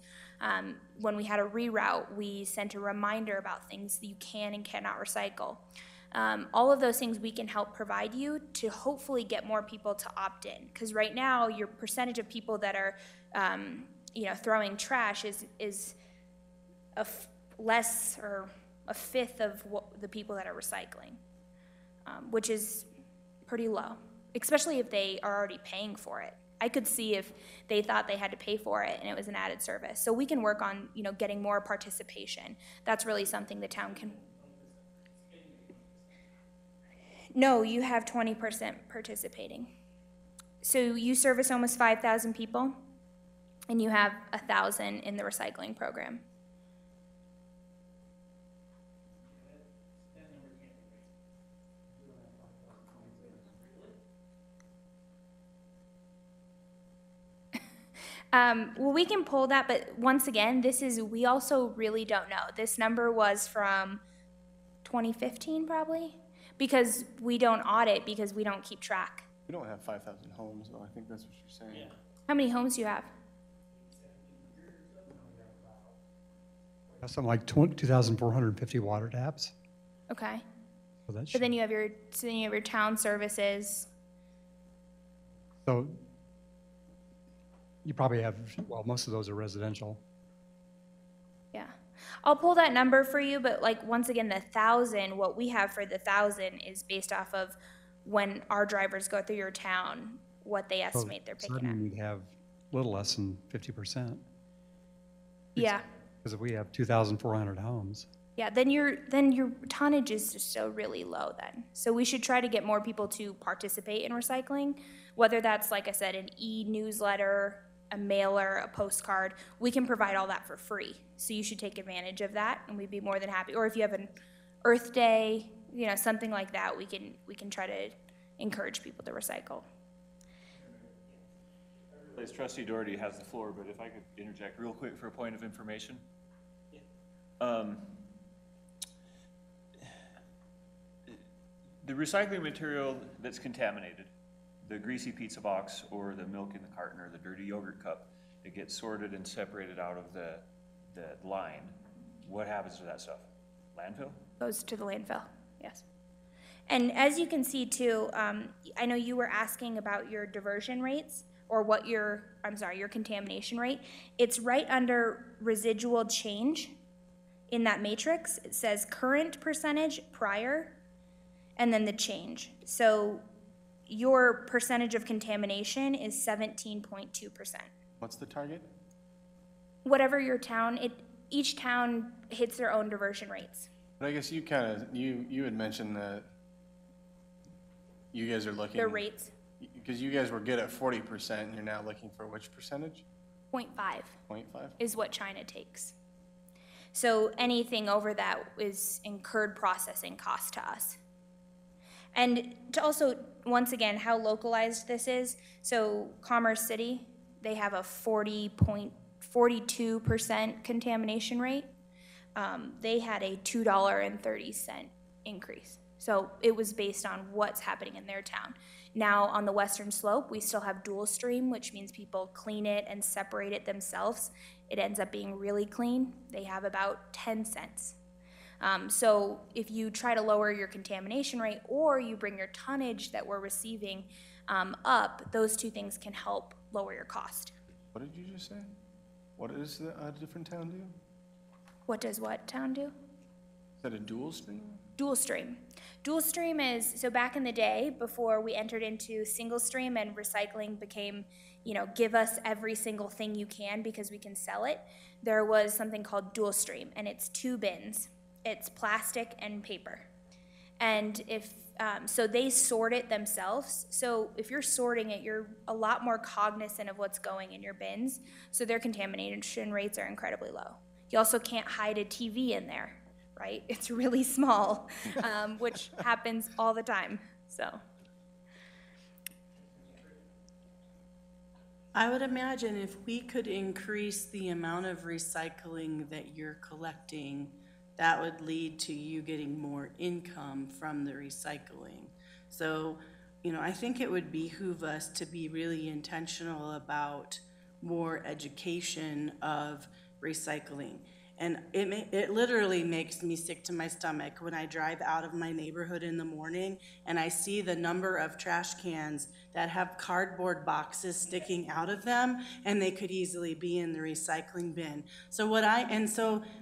Speaker 6: When we had a reroute, we sent a reminder about things that you can and cannot recycle. All of those things we can help provide you to hopefully get more people to opt in. Because right now, your percentage of people that are, throwing trash is less or a fifth of the people that are recycling, which is pretty low, especially if they are already paying for it. I could see if they thought they had to pay for it and it was an added service. So we can work on, getting more participation. That's really something the town can. No, you have 20% participating. So you service almost 5,000 people, and you have 1,000 in the recycling program. Well, we can pull that, but once again, we also really don't know. This number was from 2015 probably, because we don't audit, because we don't keep track.
Speaker 4: We don't have 5,000 homes, though. I think that's what you're saying.
Speaker 6: How many homes do you have?
Speaker 9: Something like 2,450 water taps.
Speaker 6: Okay.
Speaker 9: So that
Speaker 6: So then you have your town services.
Speaker 9: So you probably have, well, most of those are residential.
Speaker 6: Yeah. I'll pull that number for you, but once again, the 1,000, what we have for the 1,000 is based off of when our drivers go through your town, what they estimate they're picking
Speaker 9: Sudden,
Speaker 6: up.
Speaker 9: we'd have a little less than 50%.
Speaker 6: Yeah,
Speaker 9: Because if we have 2,400 homes.
Speaker 6: yeah, then your tonnage is just so really low then. So we should try to get more people to participate in recycling, whether that's, like I said, an e-newsletter, a mailer, a postcard. We can provide all that for free. So you should take advantage of that, and we'd be more than happy. Or if you have an Earth Day, you know, something like that, we can try to encourage people to recycle.
Speaker 7: As Trustee Doherty has the floor, but if I could interject real quick for a point of information. The recycling material that's contaminated, the greasy pizza box or the milk in the carton or the dirty yogurt cup, it gets sorted and separated out of the line. What happens to that stuff? Landfill?
Speaker 6: Goes to the landfill, yes. And as you can see too, I know you were asking about your diversion rates or what your contamination rate. It's right under residual change in that matrix. It says current percentage, prior, and then the change. So your percentage of contamination is 17.2%.
Speaker 4: What's the target?
Speaker 6: Whatever your town, each town hits their own diversion rates.
Speaker 4: But I guess you had mentioned that you guys are looking.
Speaker 6: Their rates,
Speaker 4: Because you guys were good at 40% and you're now looking for which percentage?
Speaker 6: 0.5
Speaker 4: 0.5?
Speaker 6: is what China takes. So anything over that is incurred processing cost to us. And to also, once again, how localized this is. So Commerce City, they have a 40.42% contamination rate. They had a $2.30 increase. So it was based on what's happening in their town. Now on the Western Slope, we still have dual stream, which means people clean it and separate it themselves. It ends up being really clean. They have about 10 cents. So if you try to lower your contamination rate or you bring your tonnage that we're receiving up, those two things can help lower your cost.
Speaker 4: What did you just say? What does a different town do?
Speaker 6: What does what town do?
Speaker 4: Is that a dual stream?
Speaker 6: Dual stream. Dual stream is, so back in the day, before we entered into single stream and recycling became, you know, give us every single thing you can because we can sell it, there was something called dual stream, and it's 2 bins. It's plastic and paper. And if, so they sort it themselves. So if you're sorting it, you're a lot more cognizant of what's going in your bins. So their contamination rates are incredibly low. You also can't hide a TV in there, right? It's really small, which happens all the time, so.
Speaker 10: I would imagine if we could increase the amount of recycling that you're collecting, that would lead to you getting more income from the recycling. So, you know, I think it would behoove us to be really intentional about more education of recycling. And it literally makes me sick to my stomach when I drive out of my neighborhood in the morning and I see the number of trash cans that have cardboard boxes sticking out of them, and they could easily be in the recycling bin. So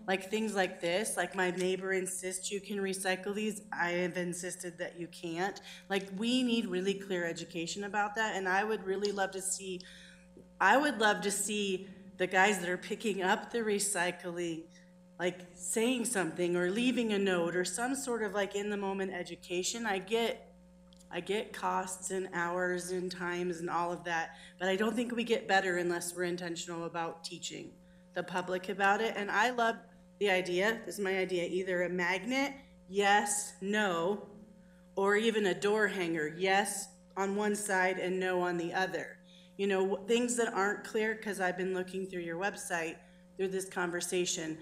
Speaker 10: like things like this, like my neighbor insists you can recycle these, I have insisted that you can't. Like, we need really clear education about that, and I would love to see the guys that are picking up the recycling, like saying something or leaving a note or some sort of like in the moment education. I get costs and hours and times and all of that, but I don't think we get better unless we're intentional about teaching the public about it. And I love the idea, this is my idea, either a magnet, yes, no, or even a door hanger, yes on one side and no on the other. You know, things that aren't clear, because I've been looking through your website through this conversation,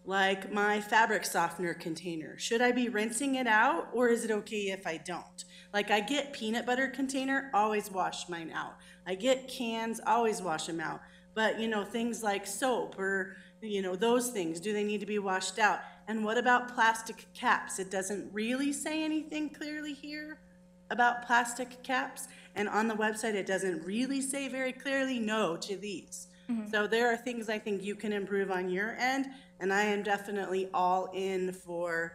Speaker 10: like my fabric softener container. Should I be rinsing it out, or is it okay if I don't? Like, I get peanut butter container, always wash mine out. I get cans, always wash them out. But, you know, things like soap or, you know, those things, do they need to be washed out? And what about plastic caps? It doesn't really say anything clearly here about plastic caps. And on the website, it doesn't really say very clearly no to these. Mm-hmm. So there are things I think you can improve on your end, and I am definitely all in for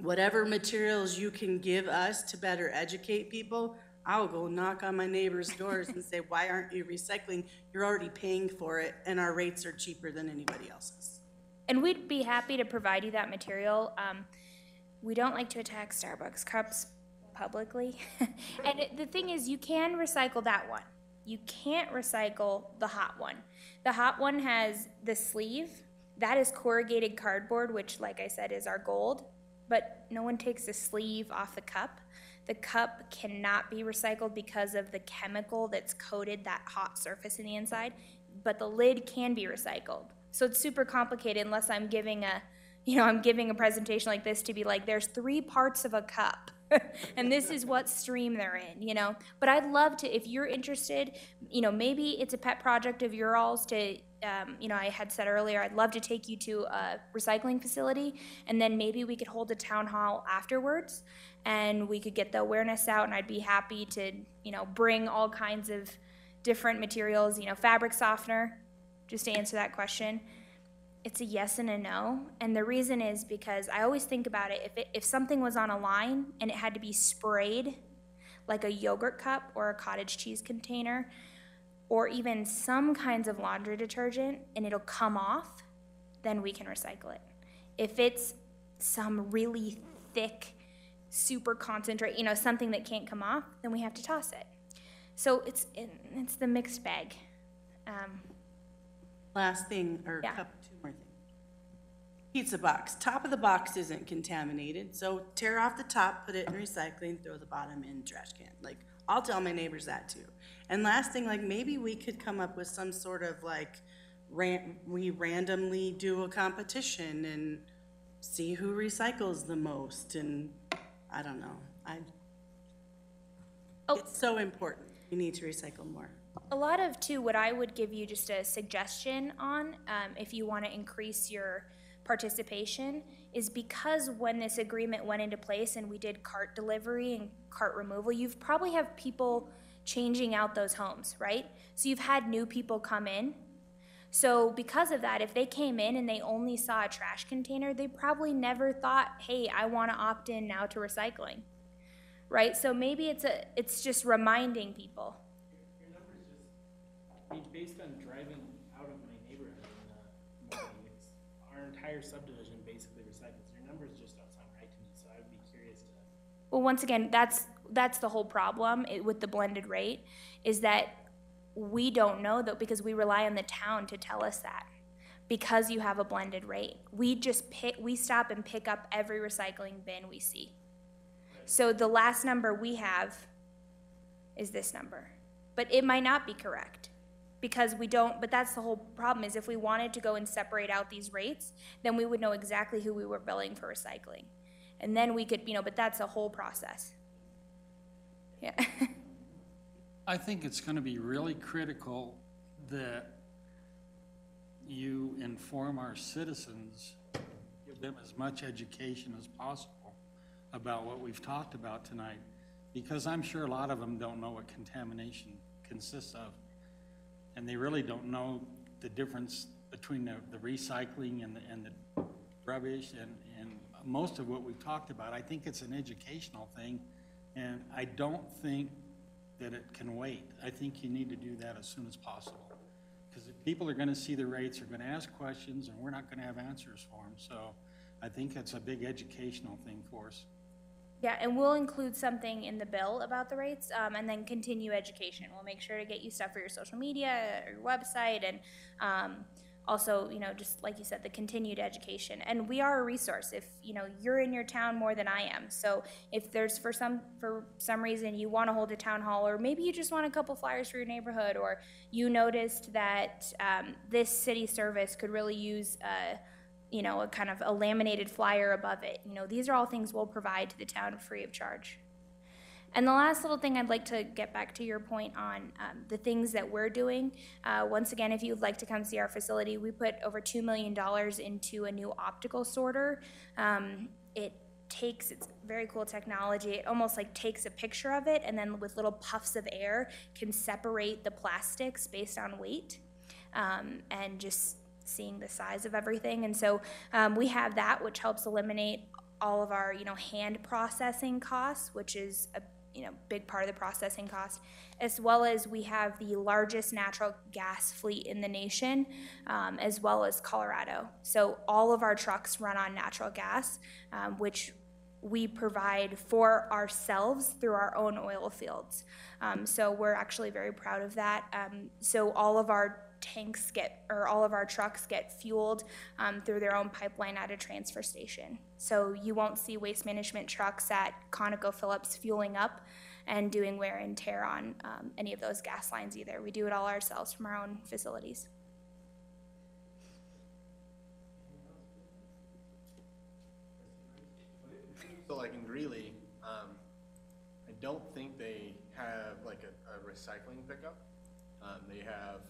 Speaker 10: whatever materials you can give us to better educate people, I'll go knock on my neighbors' doors and say, why aren't you recycling? You're already paying for it, and our rates are cheaper than anybody else's.
Speaker 6: And we'd be happy to provide you that material. We don't like to attack Starbucks cups publicly. And the thing is, you can recycle that one. You can't recycle the hot one. The hot one has the sleeve. That is corrugated cardboard, which, like I said, is our gold. But no one takes the sleeve off the cup. The cup cannot be recycled because of the chemical that's coated that hot surface in the inside, but the lid can be recycled. So it's super complicated unless I'm giving a presentation like this to be like, there's 3 parts of a cup. And this is what stream they're in, But I'd love to, if you're interested, maybe it's a pet project of your all's to, I had said earlier, I'd love to take you to a recycling facility, and then maybe we could hold a town hall afterwards, and we could get the awareness out, and I'd be happy to, bring all kinds of different materials, fabric softener, just to answer that question. It's a yes and a no, and the reason is because I always think about it, if something was on a line and it had to be sprayed, like a yogurt cup or a cottage cheese container, or even some kinds of laundry detergent, and it'll come off, then we can recycle it. If it's some really thick, super concentrate, something that can't come off, then we have to toss it. So it's the mixed bag.
Speaker 10: Last thing, or
Speaker 6: Yeah.
Speaker 10: 2 more things. Pizza box, top of the box isn't contaminated, so tear off the top, put it in recycling, throw the bottom in trash can. Like, I'll tell my neighbors that too. And last thing, like, maybe we could come up with some sort of like, we randomly do a competition and see who recycles the most, and I don't know. It's so important. We need to recycle more.
Speaker 6: A lot of, too, what I would give you just a suggestion on, if you want to increase your participation, is because when this agreement went into place and we did cart delivery and cart removal, you've probably have people changing out those homes, right? So you've had new people come in. So because of that, if they came in and they only saw a trash container, they probably never thought, hey, I want to opt in now to recycling, right? So maybe it's just reminding people.
Speaker 5: Your numbers just, based on driving out of my neighborhood in the morning, our entire subdivision basically recycles. Your numbers just don't sound right to me, so I would be curious to.
Speaker 6: Well, once again, that's the whole problem with the blended rate, is that we don't know, though, because we rely on the town to tell us that. Because you have a blended rate, we stop and pick up every recycling bin we see. So the last number we have is this number, but it might not be correct because we don't. But that's the whole problem, is if we wanted to go and separate out these rates, then we would know exactly who we were billing for recycling, and then we could, but that's a whole process. Yeah.
Speaker 8: I think it's gonna be really critical that you inform our citizens, give them as much education as possible about what we've talked about tonight, because I'm sure a lot of them don't know what contamination consists of. And they really don't know the difference between the recycling and the rubbish and most of what we've talked about. I think it's an educational thing, and I don't think that it can wait. I think you need to do that as soon as possible. Because if people are gonna see the rates, they're gonna ask questions, and we're not gonna have answers for them. So I think it's a big educational thing for us.
Speaker 6: Yeah, and we'll include something in the bill about the rates, and then continue education. We'll make sure to get you stuff for your social media, or your website, and also, just like you said, the continued education. And we are a resource. If, you're in your town more than I am. So if there's for some reason you want to hold a town hall, or maybe you just want a couple flyers for your neighborhood, or you noticed that this city service could really use a kind of a laminated flyer above it. These are all things we'll provide to the town free of charge. And the last little thing I'd like to get back to your point on the things that we're doing. Once again, if you'd like to come see our facility, we put over $2 million into a new optical sorter. It's very cool technology. It almost like takes a picture of it, and then with little puffs of air can separate the plastics based on weight, and just seeing the size of everything. And so we have that, which helps eliminate all of our, hand processing costs, which is a, big part of the processing cost, as well as we have the largest natural gas fleet in the nation, as well as Colorado. So all of our trucks run on natural gas, which we provide for ourselves through our own oil fields. So we're actually very proud of that. So all of our all of our trucks get fueled through their own pipeline at a transfer station. So you won't see Waste Management trucks at ConocoPhillips fueling up and doing wear and tear on any of those gas lines either. We do it all ourselves from our own facilities.
Speaker 4: So like in Greeley, I don't think they have like a recycling pickup. They have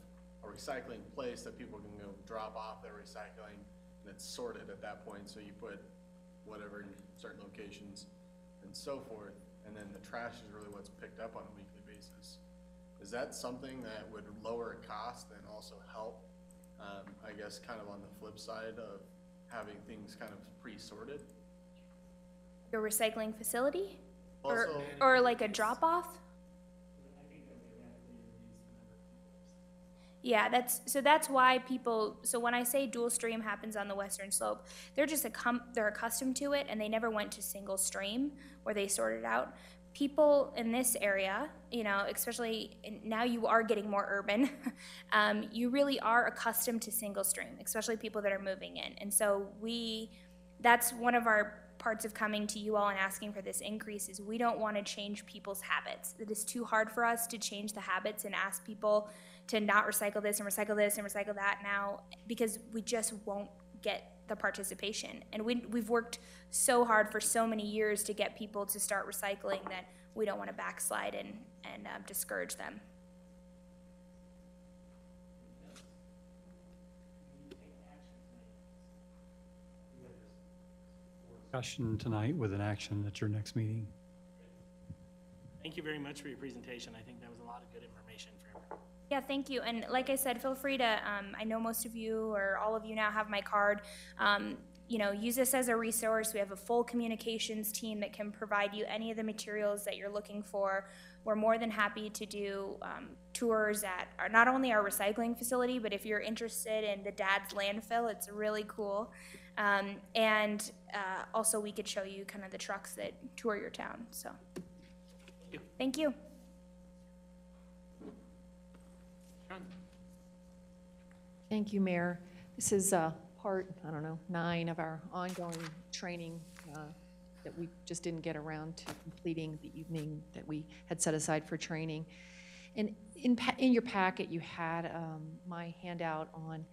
Speaker 4: a recycling place that people can go drop off their recycling, and it's sorted at that point, so you put whatever in certain locations and so forth, and then the trash is really what's picked up on a weekly basis. Is that something that would lower cost and also help, I guess, kind of on the flip side of having things kind of pre-sorted?
Speaker 6: Your recycling facility?
Speaker 4: Also,
Speaker 6: Or like a drop-off? Yeah, that's why so when I say dual stream happens on the western slope, they're just they're accustomed to it, and they never went to single stream where they sort it out. People in this area, especially now you are getting more urban, you really are accustomed to single stream, especially people that are moving in. And so that's one of our parts of coming to you all and asking for this increase is we don't want to change people's habits. It is too hard for us to change the habits and ask people to not recycle this and recycle this and recycle that now, because we just won't get the participation. And we've worked so hard for so many years to get people to start recycling that we don't want to backslide and discourage them.
Speaker 9: Discussion tonight with an action at your next meeting.
Speaker 5: Thank you very much for your presentation. I think that was a lot of good information for everyone.
Speaker 6: Yeah, thank you. And like I said, feel free to, I know most of you or all of you now have my card. Use this as a resource. We have a full communications team that can provide you any of the materials that you're looking for. We're more than happy to do tours at not only our recycling facility, but if you're interested in the Dad's landfill, it's really cool. Also we could show you kind of the trucks that tour your town. So, thank you.
Speaker 3: Thank you, Mayor. This is part, 9 of our ongoing training that we just didn't get around to completing the evening that we had set aside for training. And in your packet, you had my handout on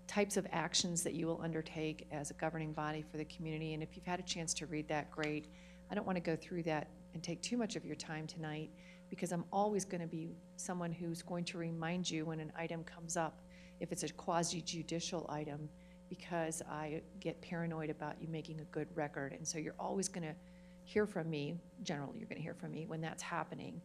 Speaker 3: types of actions that you will undertake as a governing body for the community. And if you've had a chance to read that, great. I don't want to go through that and take too much of your time tonight, because I'm always going to be someone who's going to remind you when an item comes up, if it's a quasi-judicial item, because I get paranoid about you making a good record. And so you're always going to hear from me, generally you're going to hear from me when that's happening.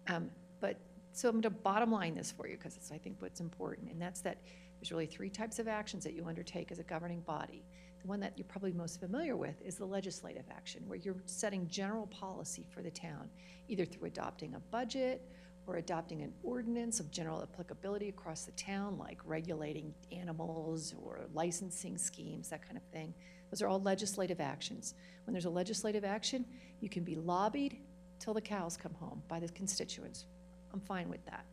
Speaker 3: So I'm going to bottom line this for you, because it's, I think, what's important, and that's that there's really 3 types of actions that you undertake as a governing body. The one that you're probably most familiar with is the legislative action, where you're setting general policy for the town, either through adopting a budget or adopting an ordinance of general applicability across the town, like regulating animals or licensing schemes, that kind of thing. Those are all legislative actions. When there's a legislative action, you can be lobbied till the cows come home by the constituents. I'm fine with that.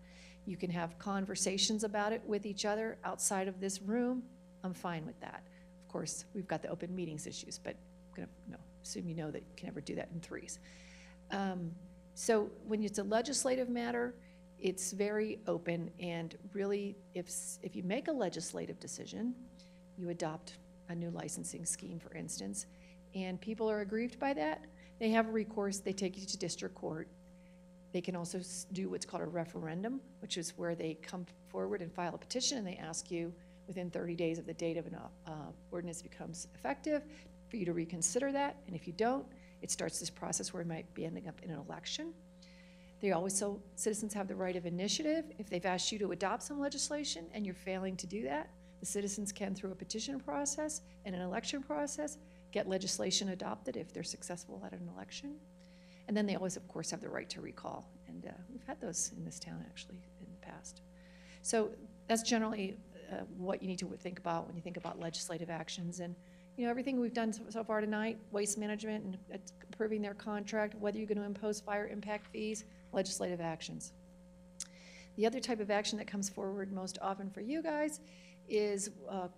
Speaker 3: You can have conversations about it with each other outside of this room. I'm fine with that. Of course, we've got the open meetings issues, but I'm gonna assume you know that you can never do that in 3s. So when it's a legislative matter, it's very open, and really, if you make a legislative decision, you adopt a new licensing scheme, for instance, and people are aggrieved by that, they have a recourse, they take you to district court. They can also do what's called a referendum, which is where they come forward and file a petition, and they ask you within 30 days of the date of an ordinance becomes effective for you to reconsider that. And if you don't, it starts this process where it might be ending up in an election. Citizens have the right of initiative. If they've asked you to adopt some legislation and you're failing to do that, the citizens can, through a petition process and an election process, get legislation adopted if they're successful at an election. And then they always, of course, have the right to recall. And we've had those in this town, actually, in the past. So that's generally what you need to think about when you think about legislative actions. And, you know, everything we've done so far tonight, waste management and approving their contract, whether you're going to impose fire impact fees, legislative actions. The other type of action that comes forward most often for you guys is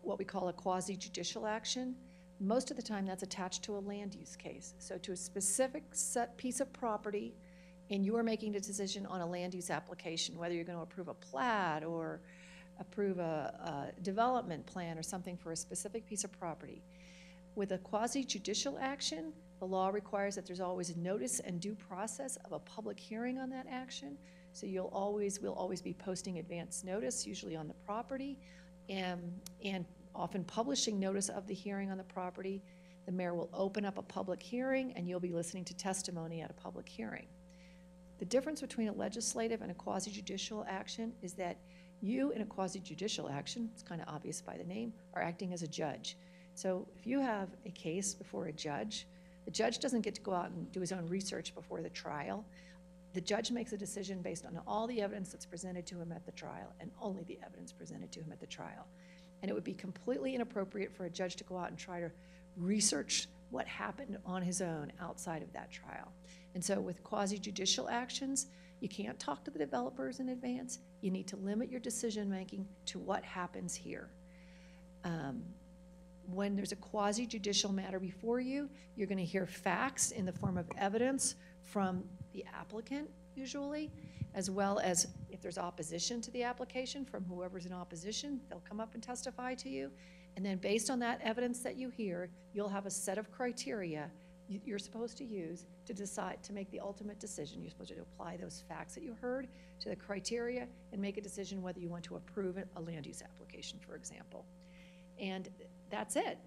Speaker 3: what we call a quasi-judicial action. Most of the time that's attached to a land use case. So to a specific set piece of property, and you are making a decision on a land use application, whether you're going to approve a plat or approve a development plan or something for a specific piece of property. With a quasi-judicial action, the law requires that there's always a notice and due process of a public hearing on that action. So we'll always be posting advance notice, usually on the property, and often publishing notice of the hearing on the property. The mayor will open up a public hearing, and you'll be listening to testimony at a public hearing. The difference between a legislative and a quasi-judicial action is that you, in a quasi-judicial action, it's kind of obvious by the name, are acting as a judge. So if you have a case before a judge, the judge doesn't get to go out and do his own research before the trial. The judge makes a decision based on all the evidence that's presented to him at the trial, and only the evidence presented to him at the trial. And it would be completely inappropriate for a judge to go out and try to research what happened on his own outside of that trial. And so with quasi-judicial actions, you can't talk to the developers in advance. You need to limit your decision-making to what happens here. When there's a quasi-judicial matter before you, you're going to hear facts in the form of evidence from the applicant, usually, as well as if there's opposition to the application from whoever's in opposition, they'll come up and testify to you. And then based on that evidence that you hear, you'll have a set of criteria you're supposed to use to decide, to make the ultimate decision. You're supposed to apply those facts that you heard to the criteria and make a decision whether you want to approve a land use application, for example. And that's it.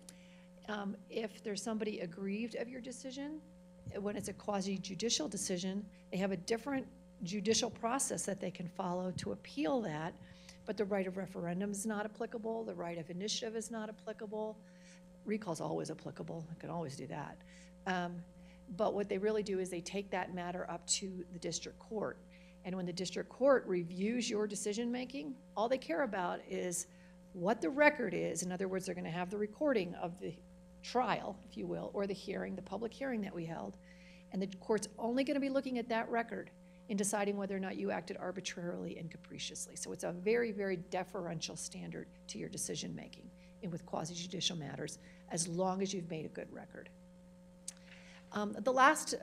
Speaker 3: If there's somebody aggrieved of your decision, when it's a quasi-judicial decision, they have a different judicial process that they can follow to appeal that, but the right of referendum is not applicable, the right of initiative is not applicable. Recall's always applicable, I can always do that. But what they really do is they take that matter up to the district court. And when the district court reviews your decision-making, all they care about is what the record is. In other words, they're gonna have the recording of the trial, if you will, or the hearing, the public hearing that we held. And the court's only gonna be looking at that record in deciding whether or not you acted arbitrarily and capriciously. So it's a very, very deferential standard to your decision-making and with quasi-judicial matters, as long as you've made a good record. The last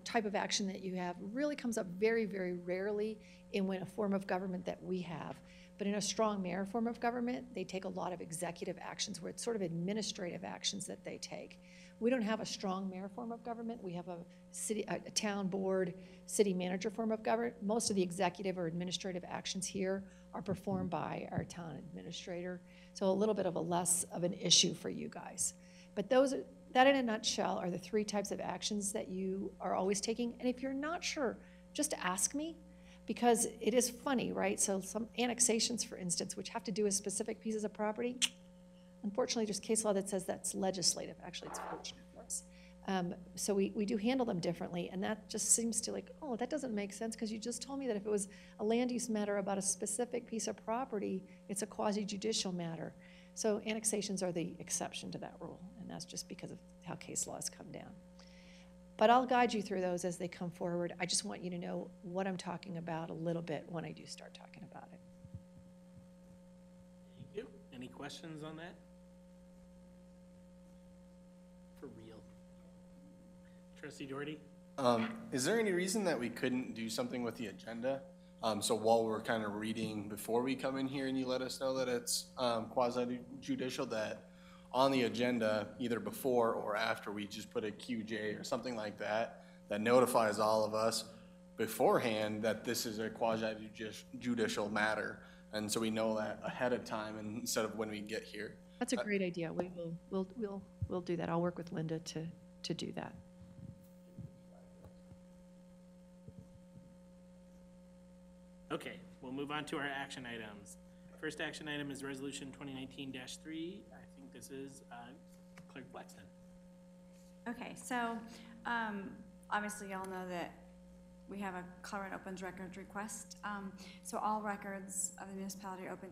Speaker 3: type of action that you have really comes up very, very rarely in a form of government that we have. But in a strong mayor form of government, they take a lot of executive actions where it's sort of administrative actions that they take. We don't have a strong mayor form of government. We have a town board, city manager form of government. Most of the executive or administrative actions here are performed by our town administrator. So a little bit of a less of an issue for you guys. But that in a nutshell are the three types of actions that you are always taking. And if you're not sure, just ask me, because it is funny, right? So some annexations, for instance, which have to do with specific pieces of property, unfortunately, there's case law that says that's legislative. Actually, it's fortunate for us. So we do handle them differently, and that just seems to like, oh, that doesn't make sense, because you just told me that if it was a land use matter about a specific piece of property, it's a quasi-judicial matter. So annexations are the exception to that rule, and that's just because of how case law has come down. But I'll guide you through those as they come forward. I just want you to know what I'm talking about a little bit when I do start talking about it.
Speaker 5: Thank you. Any questions on that? For real. Trustee Doherty?
Speaker 4: Is there any reason that we couldn't do something with the agenda? So while we're kind of reading before we come in here and you let us know that it's quasi-judicial, that on the agenda, either before or after, we just put a QJ or something like that, that notifies all of us beforehand that this is a quasi-judicial matter. And so we know that ahead of time instead of when we get here.
Speaker 3: That's a great idea. We'll do that. I'll work with Linda to do that.
Speaker 5: Okay, we'll move on to our action items. First action item is Resolution 2019-3. I think this is Clerk Blackston.
Speaker 11: Okay, so, obviously y'all know that we have a Colorado Opens Records request. So all records of the municipality are open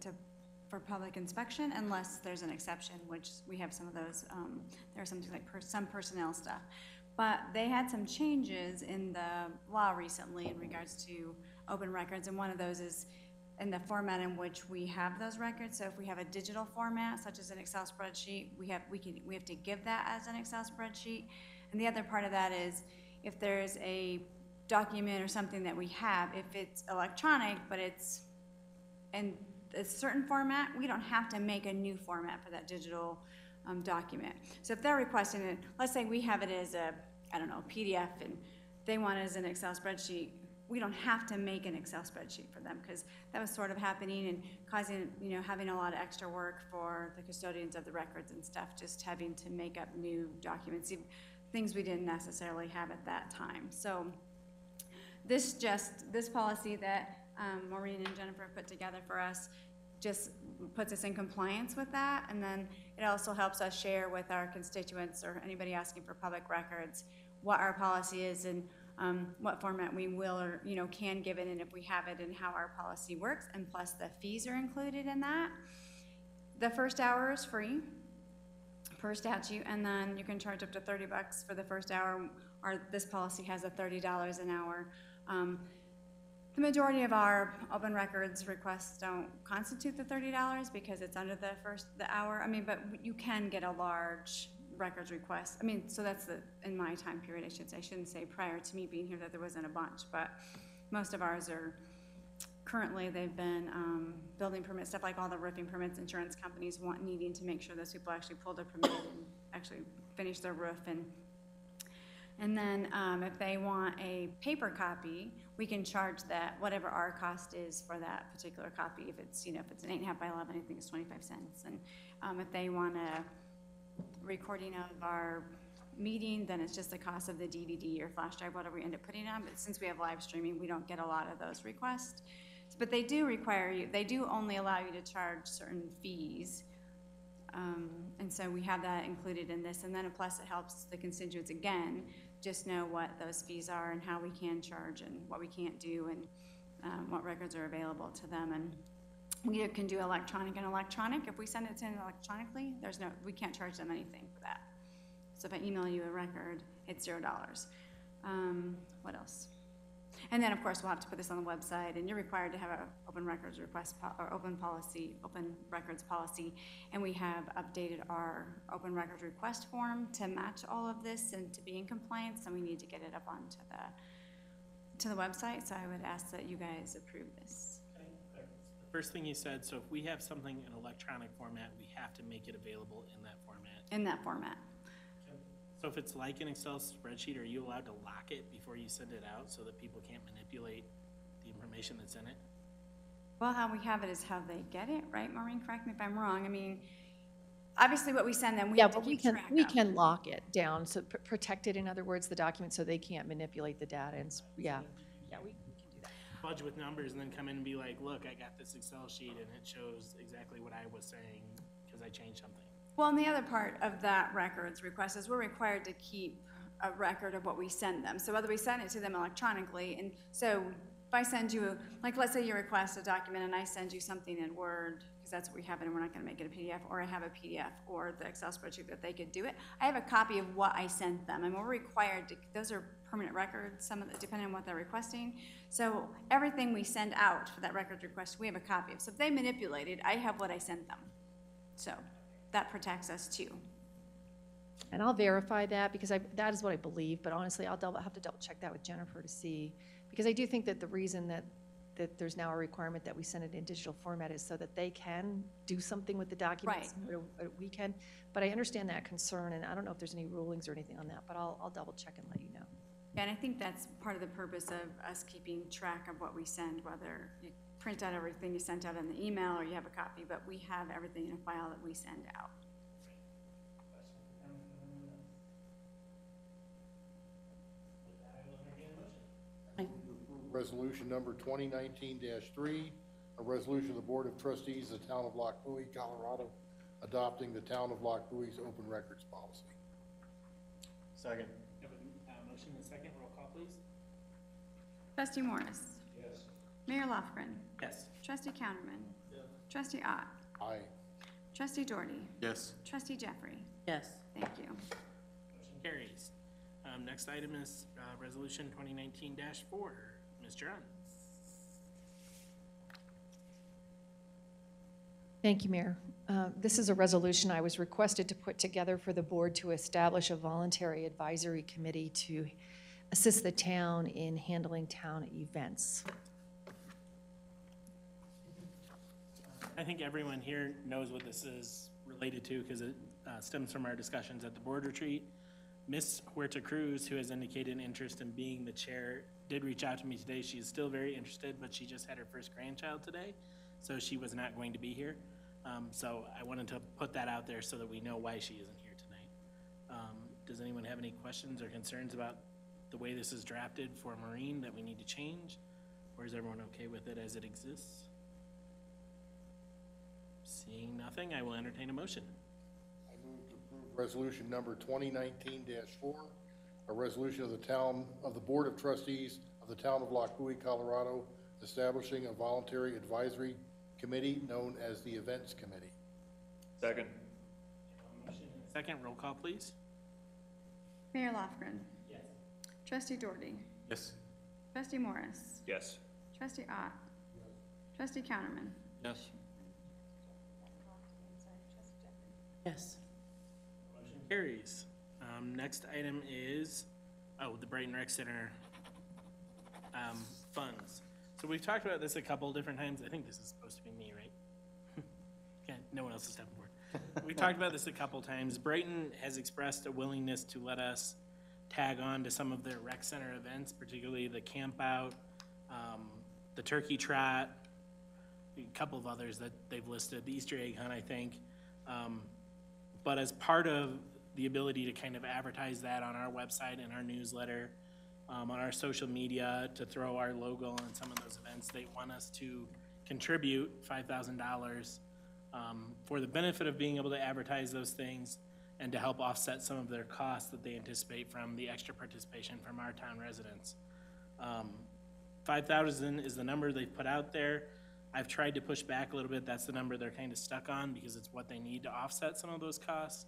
Speaker 11: for public inspection unless there's an exception, which we have some of those, there are some like some personnel stuff. But they had some changes in the law recently in regards to open records, and one of those is in the format in which we have those records. So if we have a digital format, such as an Excel spreadsheet, we have to give that as an Excel spreadsheet. And the other part of that is if there's a document or something that we have, if it's electronic, but it's in a certain format, we don't have to make a new format for that digital document. So if they're requesting it, let's say we have it as a, I don't know, PDF, and they want it as an Excel spreadsheet, we don't have to make an Excel spreadsheet for them, because that was sort of happening and causing, having a lot of extra work for the custodians of the records and stuff, just having to make up new documents, things we didn't necessarily have at that time. So this policy that Maureen and Jennifer put together for us just puts us in compliance with that, and then it also helps us share with our constituents or anybody asking for public records what our policy is and what format we will or can give it, and if we have it, and how our policy works, and plus the fees are included in that. The first hour is free per statute, and then you can charge up to $30 for the first hour, or this policy has a $30 an hour. The majority of our open records requests don't constitute the $30 because it's under the hour. But you can get a large records request. So that's in my time period, I shouldn't say prior to me being here that there wasn't a bunch, but most of ours are, currently they've been building permits, stuff like all the roofing permits, insurance companies needing to make sure those people actually pull their permit and actually finish their roof. And then if they want a paper copy, we can charge that, whatever our cost is for that particular copy. If it's, if it's an 8.5 by 11, I think it's 25 cents. And if they want a recording of our meeting, then it's just the cost of the DVD or flash drive, whatever we end up putting on. But since we have live streaming, we don't get a lot of those requests. But they do only allow you to charge certain fees. And so we have that included in this. And then plus it helps the constituents, again, just know what those fees are and how we can charge and what we can't do, and what records are available to them. And we can do electronic and electronic. If we send it to them electronically, we can't charge them anything for that. So if I email you a record, it's $0. What else? And then of course we'll have to put this on the website, and you're required to have an open records request or open records policy. And we have updated our open records request form to match all of this and to be in compliance, and we need to get it up onto the website. So I would ask that you guys approve this.
Speaker 5: First thing you said, so if we have something in electronic format, we have to make it available in that format.
Speaker 11: In that format.
Speaker 5: So if it's like an Excel spreadsheet, are you allowed to lock it before you send it out so that people can't manipulate the information that's in it?
Speaker 11: Well, how we have it is how they get it, right, Maureen? Correct me if I'm wrong. Obviously what we send them, we have to keep track of.
Speaker 3: We can lock it down, so protect it, in other words, the document, so they can't manipulate the data. And we can do that.
Speaker 5: Budget with numbers and then come in and be like, look, I got this Excel sheet and it shows exactly what I was saying because I changed something.
Speaker 11: Well, and the other part of that records request is we're required to keep a record of what we send them. So whether we send it to them electronically, and so if I send you, let's say you request a document and I send you something in Word, because that's what we have, and we're not going to make it a PDF, or I have a PDF or the Excel spreadsheet that they could do it. I have a copy of what I sent them, and we're required to, those are permanent records, some of the, depending on what they're requesting. So everything we send out for that records request, we have a copy of. So if they manipulate it, I have what I sent them. So that protects us too.
Speaker 3: And I'll verify that, because that is what I believe, but honestly, I'll have to double check that with Jennifer to see, because I do think that the reason that there's now a requirement that we send it in digital format is so that they can do something with the documents. Right. We can, but I understand that concern, and I don't know if there's any rulings or anything on that, but I'll double check and let you know.
Speaker 11: And I think that's part of the purpose of us keeping track of what we send, whether you print out everything you sent out in the email or you have a copy, but we have everything in a file that we send out.
Speaker 2: Resolution number 2019-3, a resolution of the Board of Trustees of the Town of Lochbuie, Colorado, adopting the Town of Lochbuie's open records policy.
Speaker 4: Second.
Speaker 5: Have a motion and a second, roll call, please.
Speaker 11: Trustee Morris. Yes. Mayor Lofgren.
Speaker 5: Yes.
Speaker 11: Trustee Counterman. Trustee Ott.
Speaker 2: Aye.
Speaker 11: Trustee Doherty.
Speaker 4: Yes.
Speaker 11: Trustee Jeffrey.
Speaker 10: Yes.
Speaker 11: Thank you.
Speaker 5: Motion carries. Next item is Resolution 2019-4. Ms. Juran.
Speaker 3: Thank you, Mayor. This is a resolution I was requested to put together for the board to establish a voluntary advisory committee to assist the town in handling town events.
Speaker 5: I think everyone here knows what this is related to because it stems from our discussions at the board retreat. Ms. Huerta Cruz, who has indicated an interest in being the chair, did reach out to me today. She is still very interested, but she just had her first grandchild today, so she was not going to be here. So I wanted to put that out there so that we know why she isn't here tonight. Does anyone have any questions or concerns about the way this is drafted for Marine that we need to change? Or is everyone okay with it as it exists? Seeing nothing, I will entertain a motion.
Speaker 2: I move to approve resolution number 2019-4, a resolution of the Board of Trustees of the Town of Lochbuie, Colorado, establishing a voluntary advisory committee known as the Events Committee.
Speaker 7: Second.
Speaker 5: Motion and a second, roll call, please.
Speaker 11: Mayor Lofgren.
Speaker 5: Yes.
Speaker 11: Trustee Doherty.
Speaker 4: Yes.
Speaker 11: Trustee Morris.
Speaker 7: Yes.
Speaker 11: Trustee Ott. Trustee Counterman.
Speaker 4: Yes.
Speaker 10: Yes.
Speaker 5: Motion carries. Next item is, the Brighton Rec Center funds. So we've talked about this a couple different times. I think this is supposed to be me, right? Okay, no one else is stepping forward. We talked about this a couple times. Brighton has expressed a willingness to let us tag on to some of their rec center events, particularly the camp out, the turkey trot, a couple of others that they've listed, the Easter egg hunt, I think. But as part of the ability to kind of advertise that on our website and our newsletter, on our social media, to throw our logo on some of those events, they want us to contribute $5,000 for the benefit of being able to advertise those things and to help offset some of their costs that they anticipate from the extra participation from our town residents. 5,000 is the number they've put out there. I've tried to push back a little bit. That's the number they're kind of stuck on because it's what they need to offset some of those costs.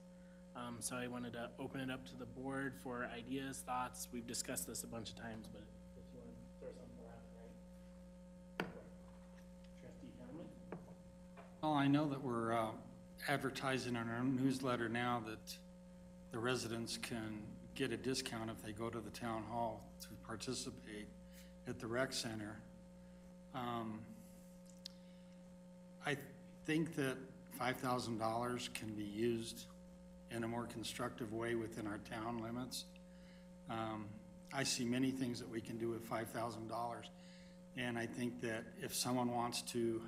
Speaker 5: So I wanted to open it up to the board for ideas, thoughts. We've discussed this a bunch of times, but if you want to throw something around tonight. Trustee Henneman?
Speaker 8: Well, I know that we're advertising in our newsletter now that the residents can get a discount if they go to the town hall to participate at the rec center. I think that $5,000 can be used in a more constructive way within our town limits. I see many things that we can do with $5,000. And I think that if someone wants to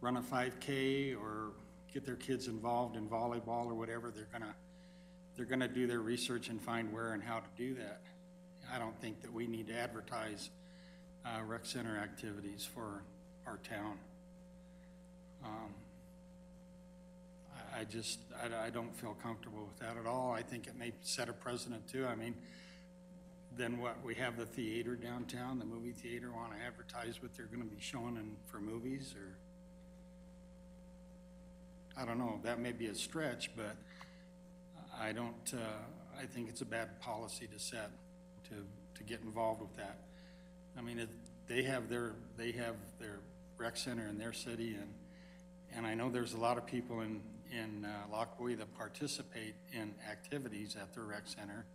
Speaker 8: run a 5K or get their kids involved in volleyball or whatever, they're gonna do their research and find where and how to do that. I don't think that we need to advertise rec center activities for our town. I don't feel comfortable with that at all. I think it may set a precedent too. I mean, then what, we have the theater downtown, the movie theater, want to advertise what they're gonna be showing for movies, or? I don't know, that may be a stretch, but I think it's a bad policy to set, to get involved with that. I mean, they have their rec center in their city, and I know there's a lot of people in Lochbuie that participate in activities at their rec center,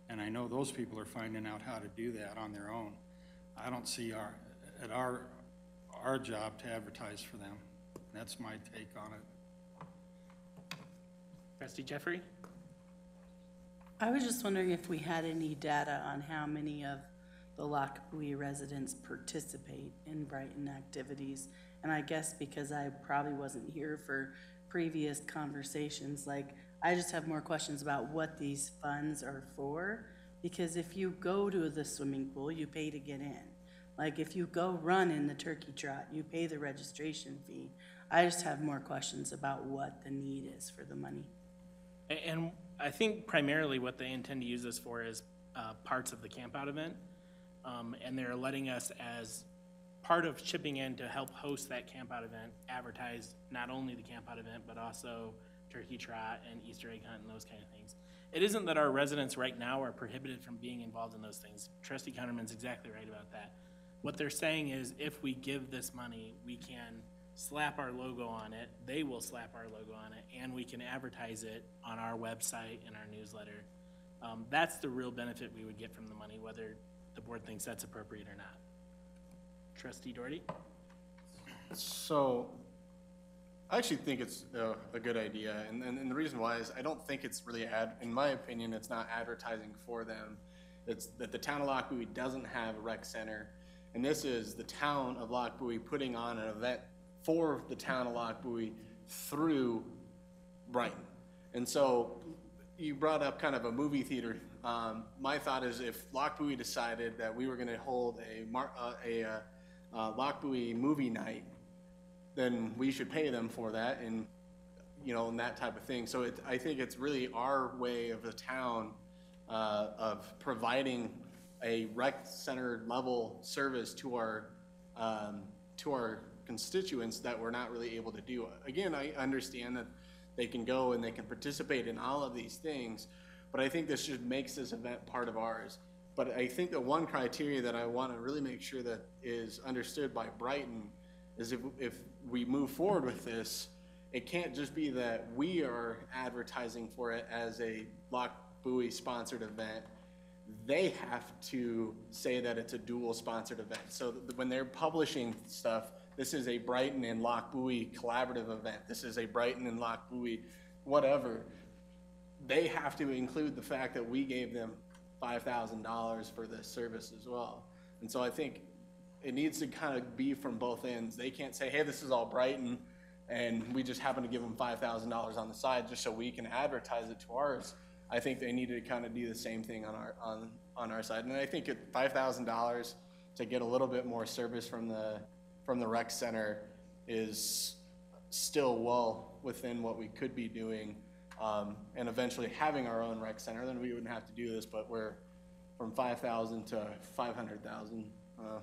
Speaker 8: and I know those people are finding out how to do that on their own. I don't see our job to advertise for them. That's my take on it.
Speaker 5: Trustee Jeffrey?
Speaker 10: I was just wondering if we had any data on how many of the Lochbuie residents participate in Brighton activities. And I guess because I probably wasn't here for previous conversations, like, I just have more questions about what these funds are for. Because if you go to the swimming pool, you pay to get in. Like, if you go run in the turkey trot, you pay the registration fee. I just have more questions about what the need is for the money.
Speaker 5: And I think primarily what they intend to use this for is parts of the camp out event. And they're letting us, as part of chipping in to help host that camp out event, advertise not only the camp out event, but also turkey trot and Easter egg hunt and those kind of things. It isn't that our residents right now are prohibited from being involved in those things. Trustee Counterman's exactly right about that. What they're saying is if we give this money, we can slap our logo on it, they will slap our logo on it, and we can advertise it on our website and our newsletter. That's the real benefit we would get from the money, whether the board thinks that's appropriate or not. Trustee Doherty?
Speaker 4: So, I actually think it's a good idea, and the reason why is I don't think it's really in my opinion, it's not advertising for them. It's that the town of Lochbuie doesn't have a rec center, and this is the town of Lochbuie putting on an event for the town of Lochbuie through Brighton. And so, you brought up kind of a movie theater. My thought is if Lochbuie decided that we were gonna hold a Lochbuie movie night, then we should pay them for that, and and that type of thing. So I think it's really our way of the town of providing a rec center level service to our constituents that we're not really able to do. Again, I understand that they can go and they can participate in all of these things, but I think this just makes this event part of ours. But I think the one criteria that I want to really make sure that is understood by Brighton is if we move forward with this, it can't just be that we are advertising for it as a Lochbuie sponsored event. They have to say that it's a dual sponsored event. So when they're publishing stuff, this is a Brighton and Lochbuie collaborative event. This is a Brighton and Lochbuie whatever. They have to include the fact that we gave them $5,000 for this service as well. And so I think it needs to kind of be from both ends. They can't say, hey, this is all Brighton, and we just happen to give them $5,000 on the side just so we can advertise it to ours. I think they need to kind of do the same thing on our side. And I think at $5,000 to get a little bit more service from the rec center is still well within what we could be doing. And eventually having our own rec center, then we wouldn't have to do this, but we're from 5,000 to 500,000,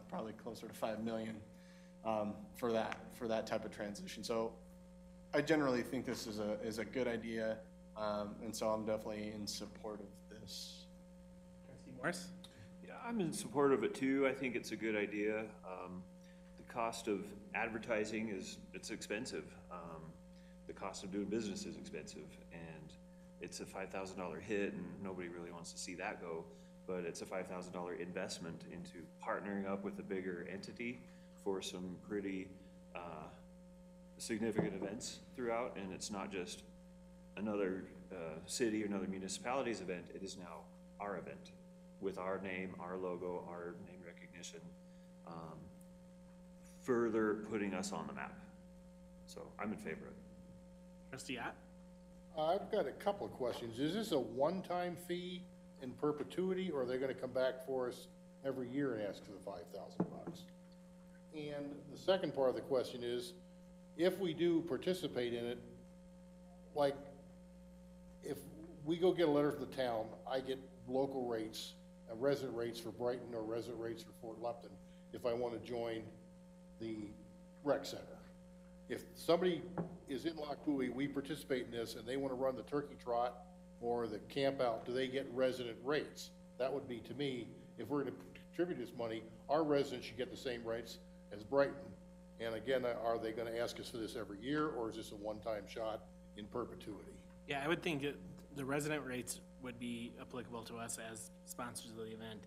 Speaker 4: probably closer to 5 million for that type of transition. So I generally think this is a good idea, and so I'm definitely in support of this.
Speaker 5: Trustee Morris?
Speaker 7: Yeah, I'm in support of it too. I think it's a good idea. The cost of advertising it's expensive. The cost of doing business is expensive, and it's a $5,000 hit, and nobody really wants to see that go, but it's a $5,000 investment into partnering up with a bigger entity for some pretty significant events throughout, and it's not just another city or another municipality's event, it is now our event with our name, our logo, our name recognition, further putting us on the map. So I'm in favor of it.
Speaker 5: Trustee Ott?
Speaker 2: I've got a couple of questions. Is this a one-time fee in perpetuity, or are they gonna come back for us every year and ask for the $5,000? And the second part of the question is, if we do participate in it, like, if we go get a letter from the town, I get local rates, resident rates for Brighton or resident rates for Fort Lupton, if I wanna join the rec center. If somebody is in Lochbuie, we participate in this, and they want to run the turkey trot or the camp out, do they get resident rates? That would be, to me, if we're going to contribute this money, our residents should get the same rates as Brighton. And again, are they going to ask us for this every year, or is this a one-time shot in perpetuity?
Speaker 5: Yeah, I would think the resident rates would be applicable to us as sponsors of the event.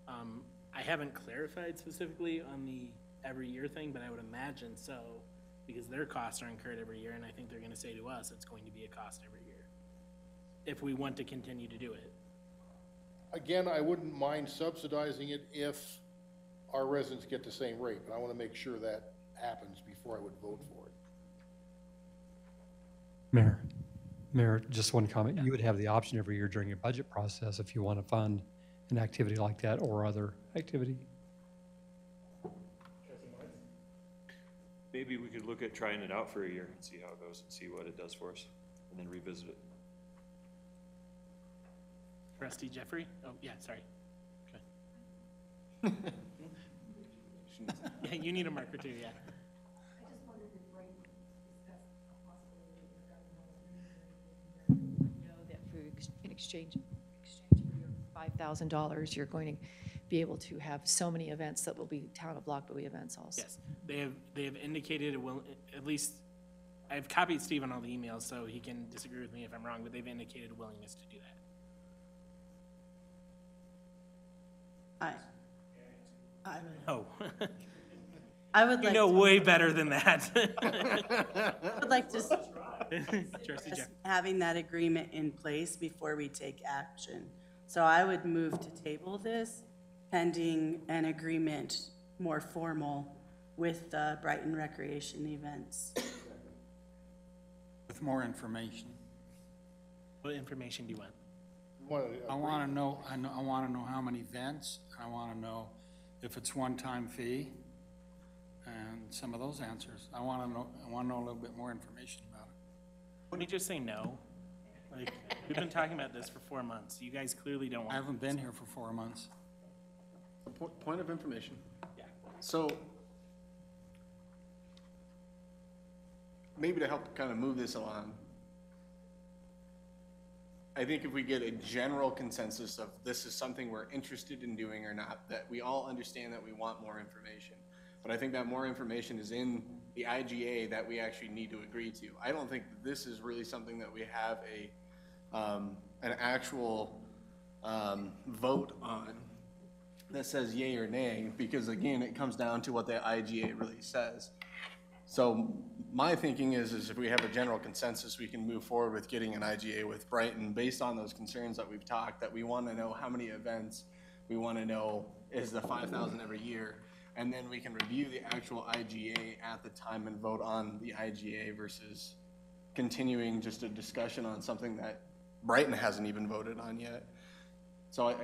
Speaker 5: I haven't clarified specifically on the every year thing, but I would imagine so, because their costs are incurred every year, and I think they're gonna say to us, it's going to be a cost every year, if we want to continue to do it.
Speaker 2: Again, I wouldn't mind subsidizing it if our residents get the same rate, but I want to make sure that happens before I would vote for it.
Speaker 9: Mayor, just one comment. You would have the option every year during your budget process if you want to fund an activity like that or other activity.
Speaker 7: Maybe we could look at trying it out for a year and see how it goes and see what it does for us, and then revisit it.
Speaker 5: Trustee Jeffrey? Oh, yeah, sorry. Okay. Yeah, you need a marker too, yeah.
Speaker 3: Know that in exchange for your $5,000, you're going to be able to have so many events that will be Town of Lockwood events also.
Speaker 5: Yes, they have indicated at least, I've copied Steve on all the emails, so he can disagree with me if I'm wrong, but they've indicated a willingness to do that.
Speaker 10: I
Speaker 5: Oh,
Speaker 10: I would
Speaker 5: you
Speaker 10: like
Speaker 5: know
Speaker 10: to,
Speaker 5: way better than that.
Speaker 10: would like to
Speaker 5: Trustee Jeff,
Speaker 10: having that agreement in place before we take action. So I would move to table this pending an agreement more formal with the Brighton Recreation events.
Speaker 8: With more information.
Speaker 5: what information do you want?
Speaker 8: I want to know, I want to know how many events, I want to know if it's one-time fee, and some of those answers. I want to know a little bit more information about it.
Speaker 5: Wouldn't you just say no? Like, we've been talking about this for 4 months. You guys clearly don't
Speaker 8: I
Speaker 5: want.
Speaker 8: haven't been here for 4 months.
Speaker 4: Point of information.
Speaker 5: Yeah.
Speaker 4: So, maybe to help kind of move this along, I think if we get a general consensus of this is something we're interested in doing or not, that we all understand that we want more information. But I think that more information is in the IGA that we actually need to agree to. I don't think that this is really something that we have an actual vote on that says yay or nay, because again, it comes down to what the IGA really says. So my thinking is if we have a general consensus, we can move forward with getting an IGA with Brighton based on those concerns that we've talked, that we want to know how many events, we want to know is the 5,000 every year, and then we can review the actual IGA at the time and vote on the IGA versus continuing just a discussion on something that Brighton hasn't even voted on yet. So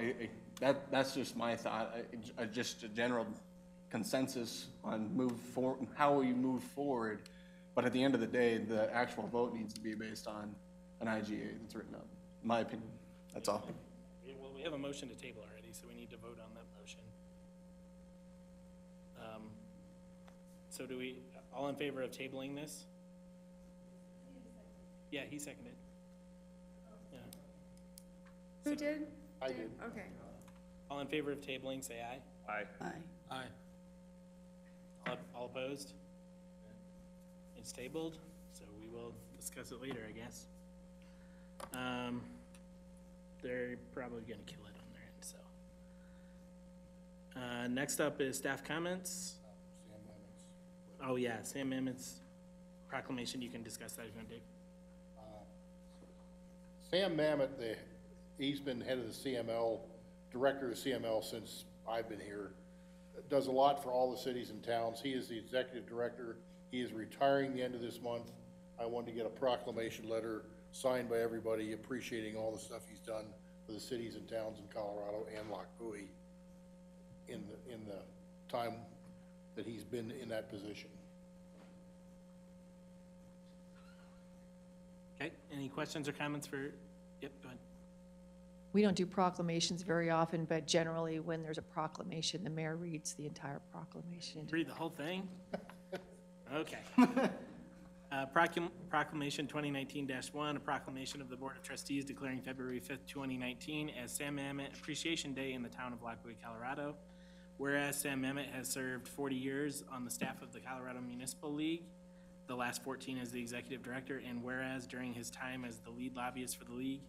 Speaker 4: that's just my thought, just a general consensus on how we move forward. But at the end of the day, the actual vote needs to be based on an IGA that's written up, in my opinion. That's all.
Speaker 5: Well, we have a motion to table already, so we need to vote on that motion. So do we, all in favor of tabling this? Yeah, he seconded. Yeah.
Speaker 11: Who did?
Speaker 2: I did.
Speaker 11: Okay.
Speaker 5: All in favor of tabling, say aye.
Speaker 7: Aye.
Speaker 10: Aye.
Speaker 5: All opposed? It's tabled, so we will discuss it later, I guess. They're probably gonna kill it on their end, so. Next up is staff comments. Oh, yeah, Sam Mammoth's proclamation, you can discuss that if you want, Dave.
Speaker 2: Sam Mammoth, he's been head of the CML, director of the CML since I've been here. Does a lot for all the cities and towns. He is the executive director. He is retiring the end of this month. I wanted to get a proclamation letter signed by everybody appreciating all the stuff he's done for the cities and towns in Colorado and Lockwood in the time that he's been in that position.
Speaker 5: Okay, any questions or comments for, yep, go ahead.
Speaker 3: We don't do proclamations very often, but generally when there's a proclamation, the mayor reads the entire proclamation.
Speaker 5: Read the whole thing? Okay. Proclamation 2019-1, a proclamation of the Board of Trustees declaring February 5th, 2019 as Sam Mammoth Appreciation Day in the town of Lockwood, Colorado. Whereas Sam Mammoth has served 40 years on the staff of the Colorado Municipal League, the last 14 as the executive director, and whereas during his time as the lead lobbyist for the league,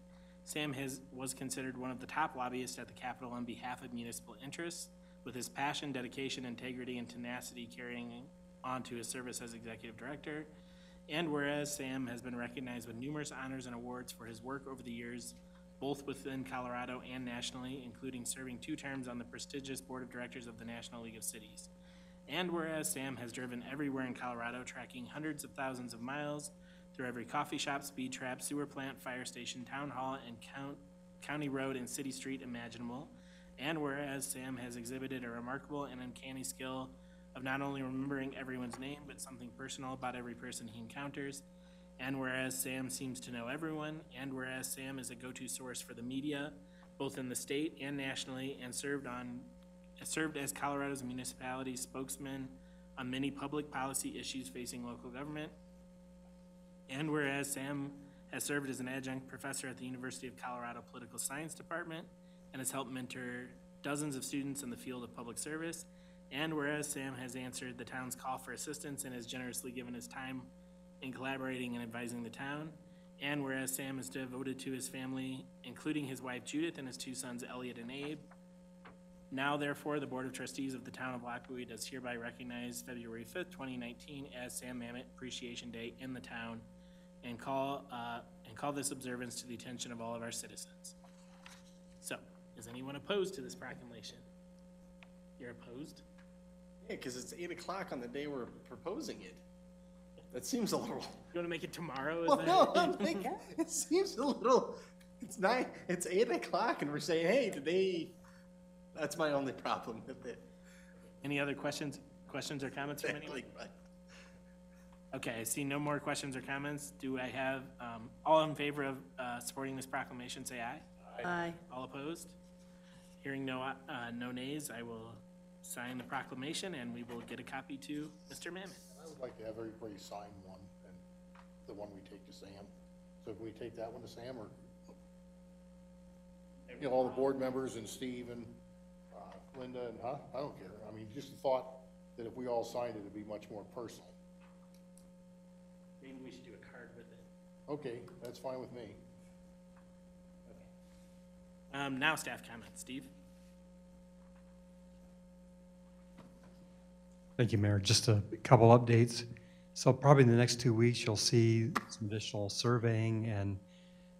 Speaker 5: Sam was considered one of the top lobbyists at the Capitol on behalf of municipal interests, with his passion, dedication, integrity, and tenacity carrying on to his service as executive director. And whereas Sam has been recognized with numerous honors and awards for his work over the years, both within Colorado and nationally, including serving 2 terms on the prestigious board of directors of the National League of Cities. And whereas Sam has driven everywhere in Colorado, tracking hundreds of thousands of miles through every coffee shop, speed trap, sewer plant, fire station, town hall, and county road and city street imaginable. And whereas Sam has exhibited a remarkable and uncanny skill of not only remembering everyone's name, but something personal about every person he encounters. And whereas Sam seems to know everyone, and whereas Sam is a go-to source for the media, both in the state and nationally, and served as Colorado's municipality spokesman on many public policy issues facing local government. And whereas Sam has served as an adjunct professor at the University of Colorado Political Science Department and has helped mentor dozens of students in the field of public service. And whereas Sam has answered the town's call for assistance and has generously given his time in collaborating and advising the town. And whereas Sam is devoted to his family, including his wife Judith and his two sons Elliot and Abe. Now therefore, the Board of Trustees of the Town of Lockwood does hereby recognize February 5th, 2019 as Sam Mamet Appreciation Day in the town and call this observance to the attention of all of our citizens. So, is anyone opposed to this proclamation? You're opposed?
Speaker 4: Yeah, because it's 8 o'clock on the day we're proposing it. That seems a little.
Speaker 5: You want to make it tomorrow? Is
Speaker 4: Well,
Speaker 5: that-
Speaker 4: no, I'm thinking, it seems a little. It's 8 o'clock, and we're saying, hey, today. That's my only problem with it.
Speaker 5: Any other questions or comments from anyone?
Speaker 4: Exactly, right.
Speaker 5: Okay, I see no more questions or comments. Do I have, all in favor of supporting this proclamation, say aye.
Speaker 10: Aye.
Speaker 5: All opposed? Hearing no nays, I will sign the proclamation and we will get a copy to Mr. Mamet.
Speaker 2: I would like to have everybody sign one, and the one we take to Sam. So can we take that one to Sam, or, you know, all the board members and Steve and Linda and, I don't care. I mean, just the thought that if we all signed it, it'd be much more personal.
Speaker 5: Maybe we should do a card with it.
Speaker 2: Okay, that's fine with me.
Speaker 5: Now staff comments. Steve?
Speaker 9: Thank you, Mayor. Just a couple updates. So probably in the next 2 weeks, you'll see some additional surveying and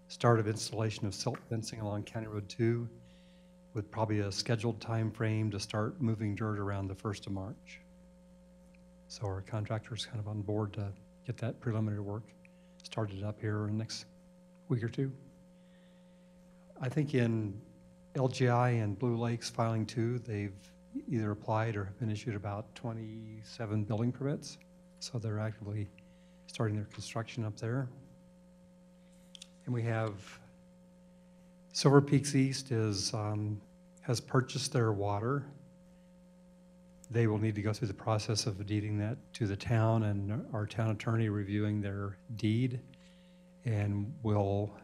Speaker 9: start of installation of silt fencing along County Road 2 with probably a scheduled time frame to start moving dirt around the 1st of March. So our contractor's kind of on board to get that preliminary work started up here in the next week or two. I think in LGI and Blue Lakes filing 2, they've either applied or have been issued about 27 building permits. So they're actively starting their construction up there. And we have Silver Peaks East has purchased their water. They will need to go through the process of deeding that to the town, and our town attorney reviewing their deed. And will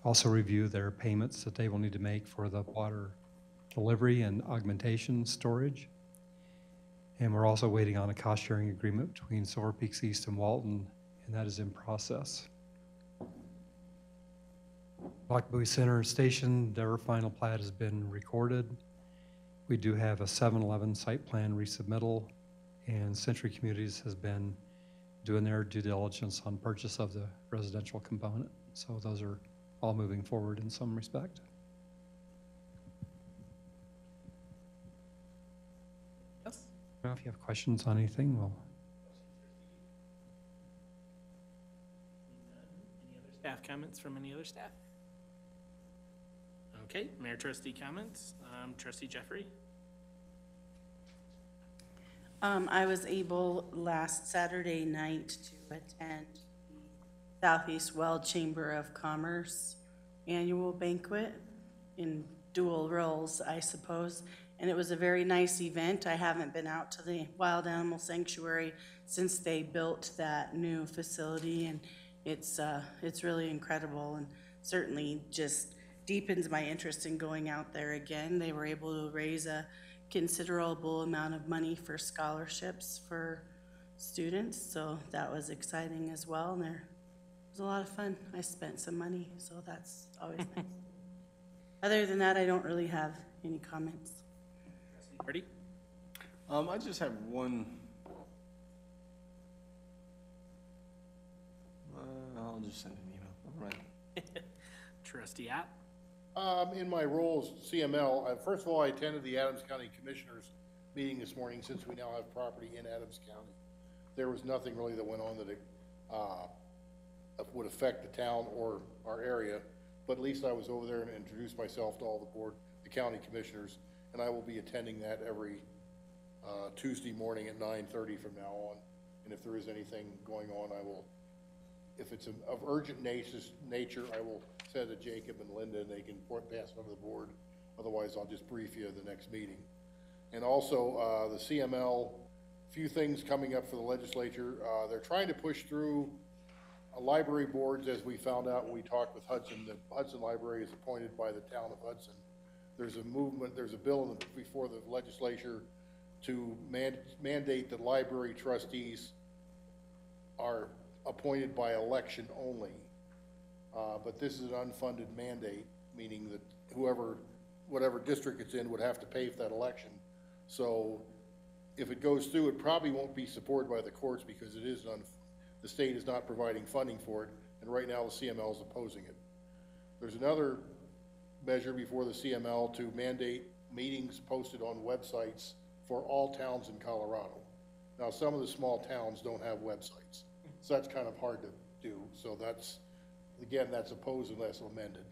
Speaker 9: also review their payments that they will need to make for the water delivery and augmentation storage. And we're also waiting on a cost-sharing agreement between Silver Peaks East and Walton, and that is in process. Black Buoy Center Station, their final plat has been recorded. We do have a 7-Eleven site plan resubmittal, and Century Communities has been doing their due diligence on purchase of the residential component. So those are all moving forward in some respect.
Speaker 5: Yes.
Speaker 9: Well, if you have questions on anything, well,
Speaker 5: Any other staff comments from any other staff? Okay, Mayor Trustee comments. Trustee Jeffrey?
Speaker 10: I was able last Saturday night to attend the Southeast Weld Chamber of Commerce annual banquet in dual roles, I suppose. And it was a very nice event. I haven't been out to the Wild Animal Sanctuary since they built that new facility, and it's really incredible, and certainly just deepens my interest in going out there again. They were able to raise a considerable amount of money for scholarships for students, so that was exciting as well, and there was a lot of fun. I spent some money, so that's always nice. Other than that, I don't really have any comments.
Speaker 5: Marty?
Speaker 4: I just have one. I'll just send an email. All right.
Speaker 5: Trustee App?
Speaker 2: In my role as CML, first of all, I attended the Adams County Commissioners meeting this morning, since we now have property in Adams County. There was nothing really that went on that would affect the town or our area, but at least I was over there and introduced myself to all the county commissioners, and I will be attending that every Tuesday morning at 9:30 from now on. And if there is anything going on, I will, if it's of urgent nature, I will send it to Jacob and Linda, and they can pass it on to the board. Otherwise, I'll just brief you at the next meeting. And also, the CML, few things coming up for the legislature. They're trying to push through library boards, as we found out when we talked with Hudson. The Hudson Library is appointed by the town of Hudson. There's a movement, there's a bill before the legislature to mandate that library trustees are appointed by election only. But this is an unfunded mandate, meaning that whatever district it's in would have to pay for that election. So if it goes through, it probably won't be supported by the courts because it is the state is not providing funding for it, and right now the CML is opposing it. There's another measure before the CML to mandate meetings posted on websites for all towns in Colorado. Now, some of the small towns don't have websites, so that's kind of hard to do. So that's, again, that's opposed unless amended.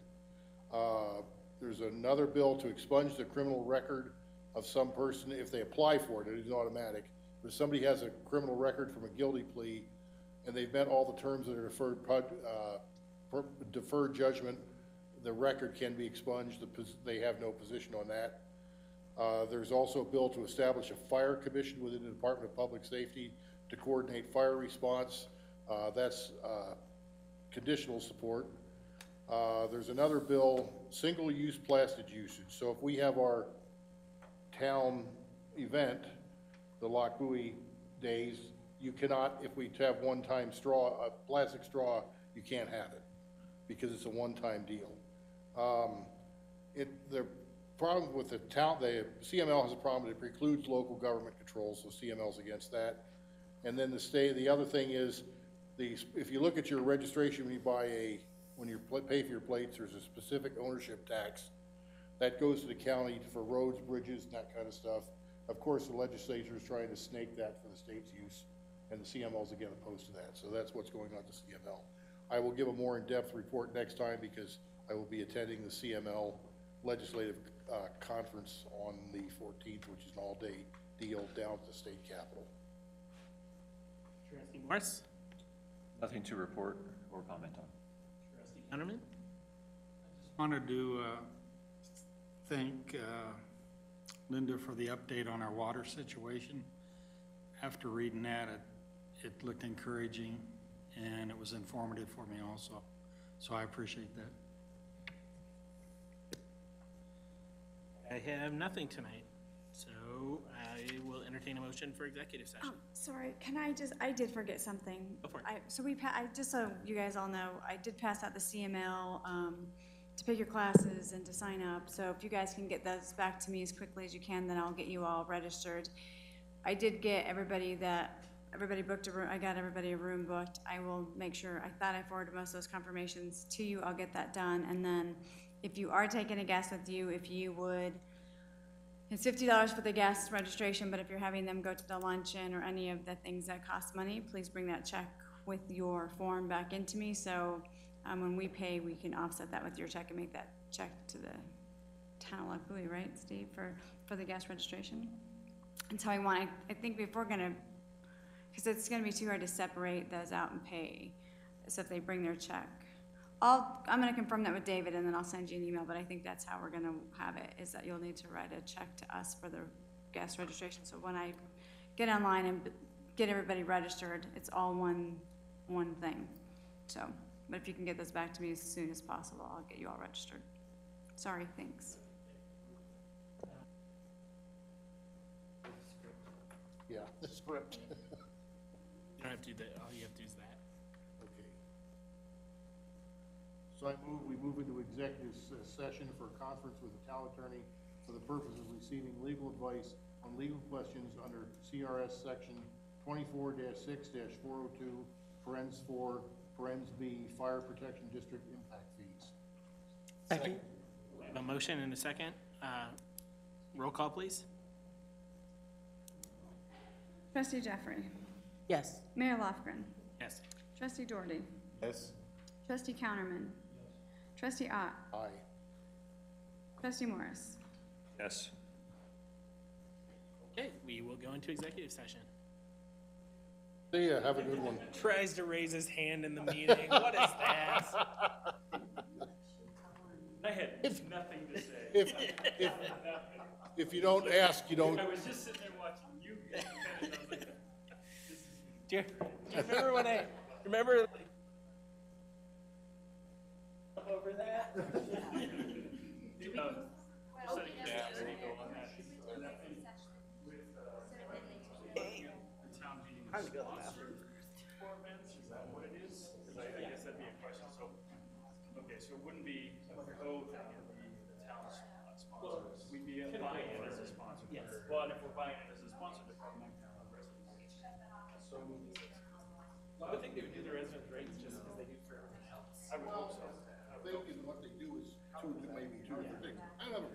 Speaker 2: There's another bill to expunge the criminal record of some person if they apply for it. It is automatic. But if somebody has a criminal record from a guilty plea and they've met all the terms that are deferred judgment, the record can be expunged. They have no position on that. There's also a bill to establish a fire commission within the Department of Public Safety to coordinate fire response. That's conditional support. There's another bill, single-use plastic usage. So if we have our town event, the Loch Buoy Days, you cannot, if we have one-time straw, a plastic straw, you can't have it because it's a one-time deal. The problem with the town, the CML has a problem that it precludes local government control, so CML's against that. And then the other thing is, if you look at your registration when you pay for your plates, there's a specific ownership tax that goes to the county for roads, bridges, and that kind of stuff. Of course, the legislature is trying to snake that for the state's use, and the CML is again opposed to that. So that's what's going on at the CML. I will give a more in-depth report next time because I will be attending the CML legislative conference on the 14th, which is an all-day deal down at the state capitol.
Speaker 5: Trustee Morris?
Speaker 7: Nothing to report or comment on.
Speaker 5: Trustee Gunnerman?
Speaker 8: Wanted to thank Linda for the update on our water situation. After reading that, it looked encouraging and it was informative for me also. So I appreciate that.
Speaker 5: I have nothing tonight, so I will entertain a motion for executive session.
Speaker 11: Sorry, I did forget something.
Speaker 5: Go for it.
Speaker 11: Just so you guys all know, I did pass out the CML to pick your classes and to sign up. So if you guys can get those back to me as quickly as you can, then I'll get you all registered. I did get everybody booked a room. I got everybody a room booked. I will make sure, I thought I forwarded most of those confirmations to you. I'll get that done. And then if you are taking a guest with you, if you would, it's $50 for the guest registration, but if you're having them go to the luncheon or any of the things that cost money, please bring that check with your form back into me. So when we pay, we can offset that with your check and make that check to the town of Loch Buoy, right, Steve, for the guest registration? And so I think if we're gonna, because it's gonna be too hard to separate those out and pay. So if they bring their check. I'm gonna confirm that with David and then I'll send you an email, but I think that's how we're gonna have it, is that you'll need to write a check to us for the guest registration. So when I get online and get everybody registered, it's all one thing. So, but if you can get those back to me as soon as possible, I'll get you all registered. Sorry, thanks.
Speaker 2: Yeah, the script.
Speaker 5: You don't have to do that, all you have to do is that.
Speaker 2: Okay. So we move into executive session for a conference with the town attorney for the purpose of receiving legal advice on legal questions under CRS section 24-6-402, parens 4, parens B, fire protection district impact fees.
Speaker 5: Second. We have a motion and a second. Roll call, please.
Speaker 11: Trustee Jeffrey.
Speaker 10: Yes.
Speaker 11: Mayor Lofgren.
Speaker 5: Yes.
Speaker 11: Trustee Doherty.
Speaker 2: Yes.
Speaker 11: Trustee Counterman. Trustee Ott.
Speaker 2: Aye.
Speaker 11: Trustee Morris.
Speaker 7: Yes.
Speaker 5: Okay, we will go into executive session.
Speaker 2: See ya, have a good one.
Speaker 5: Tries to raise his hand in the meeting. What is that?
Speaker 7: I had nothing to say.
Speaker 2: If you don't ask, you don't,
Speaker 7: I was just sitting there watching you guys, and I was like, this is.
Speaker 5: Do you remember when remember? Over that?
Speaker 7: Time to go to the bathroom. For events, is that what it is? Because I guess that'd be a question, so, okay, so it wouldn't be a code that would be the town's sponsors. We'd be buying it as a sponsor. Yes. Well, and if we're buying it as a sponsor, they're probably not gonna have residents. So,
Speaker 5: I would think they would do the resident rates just as they do for everything else.
Speaker 7: I would hope so.
Speaker 2: I think what they do is maybe two different things. I don't have a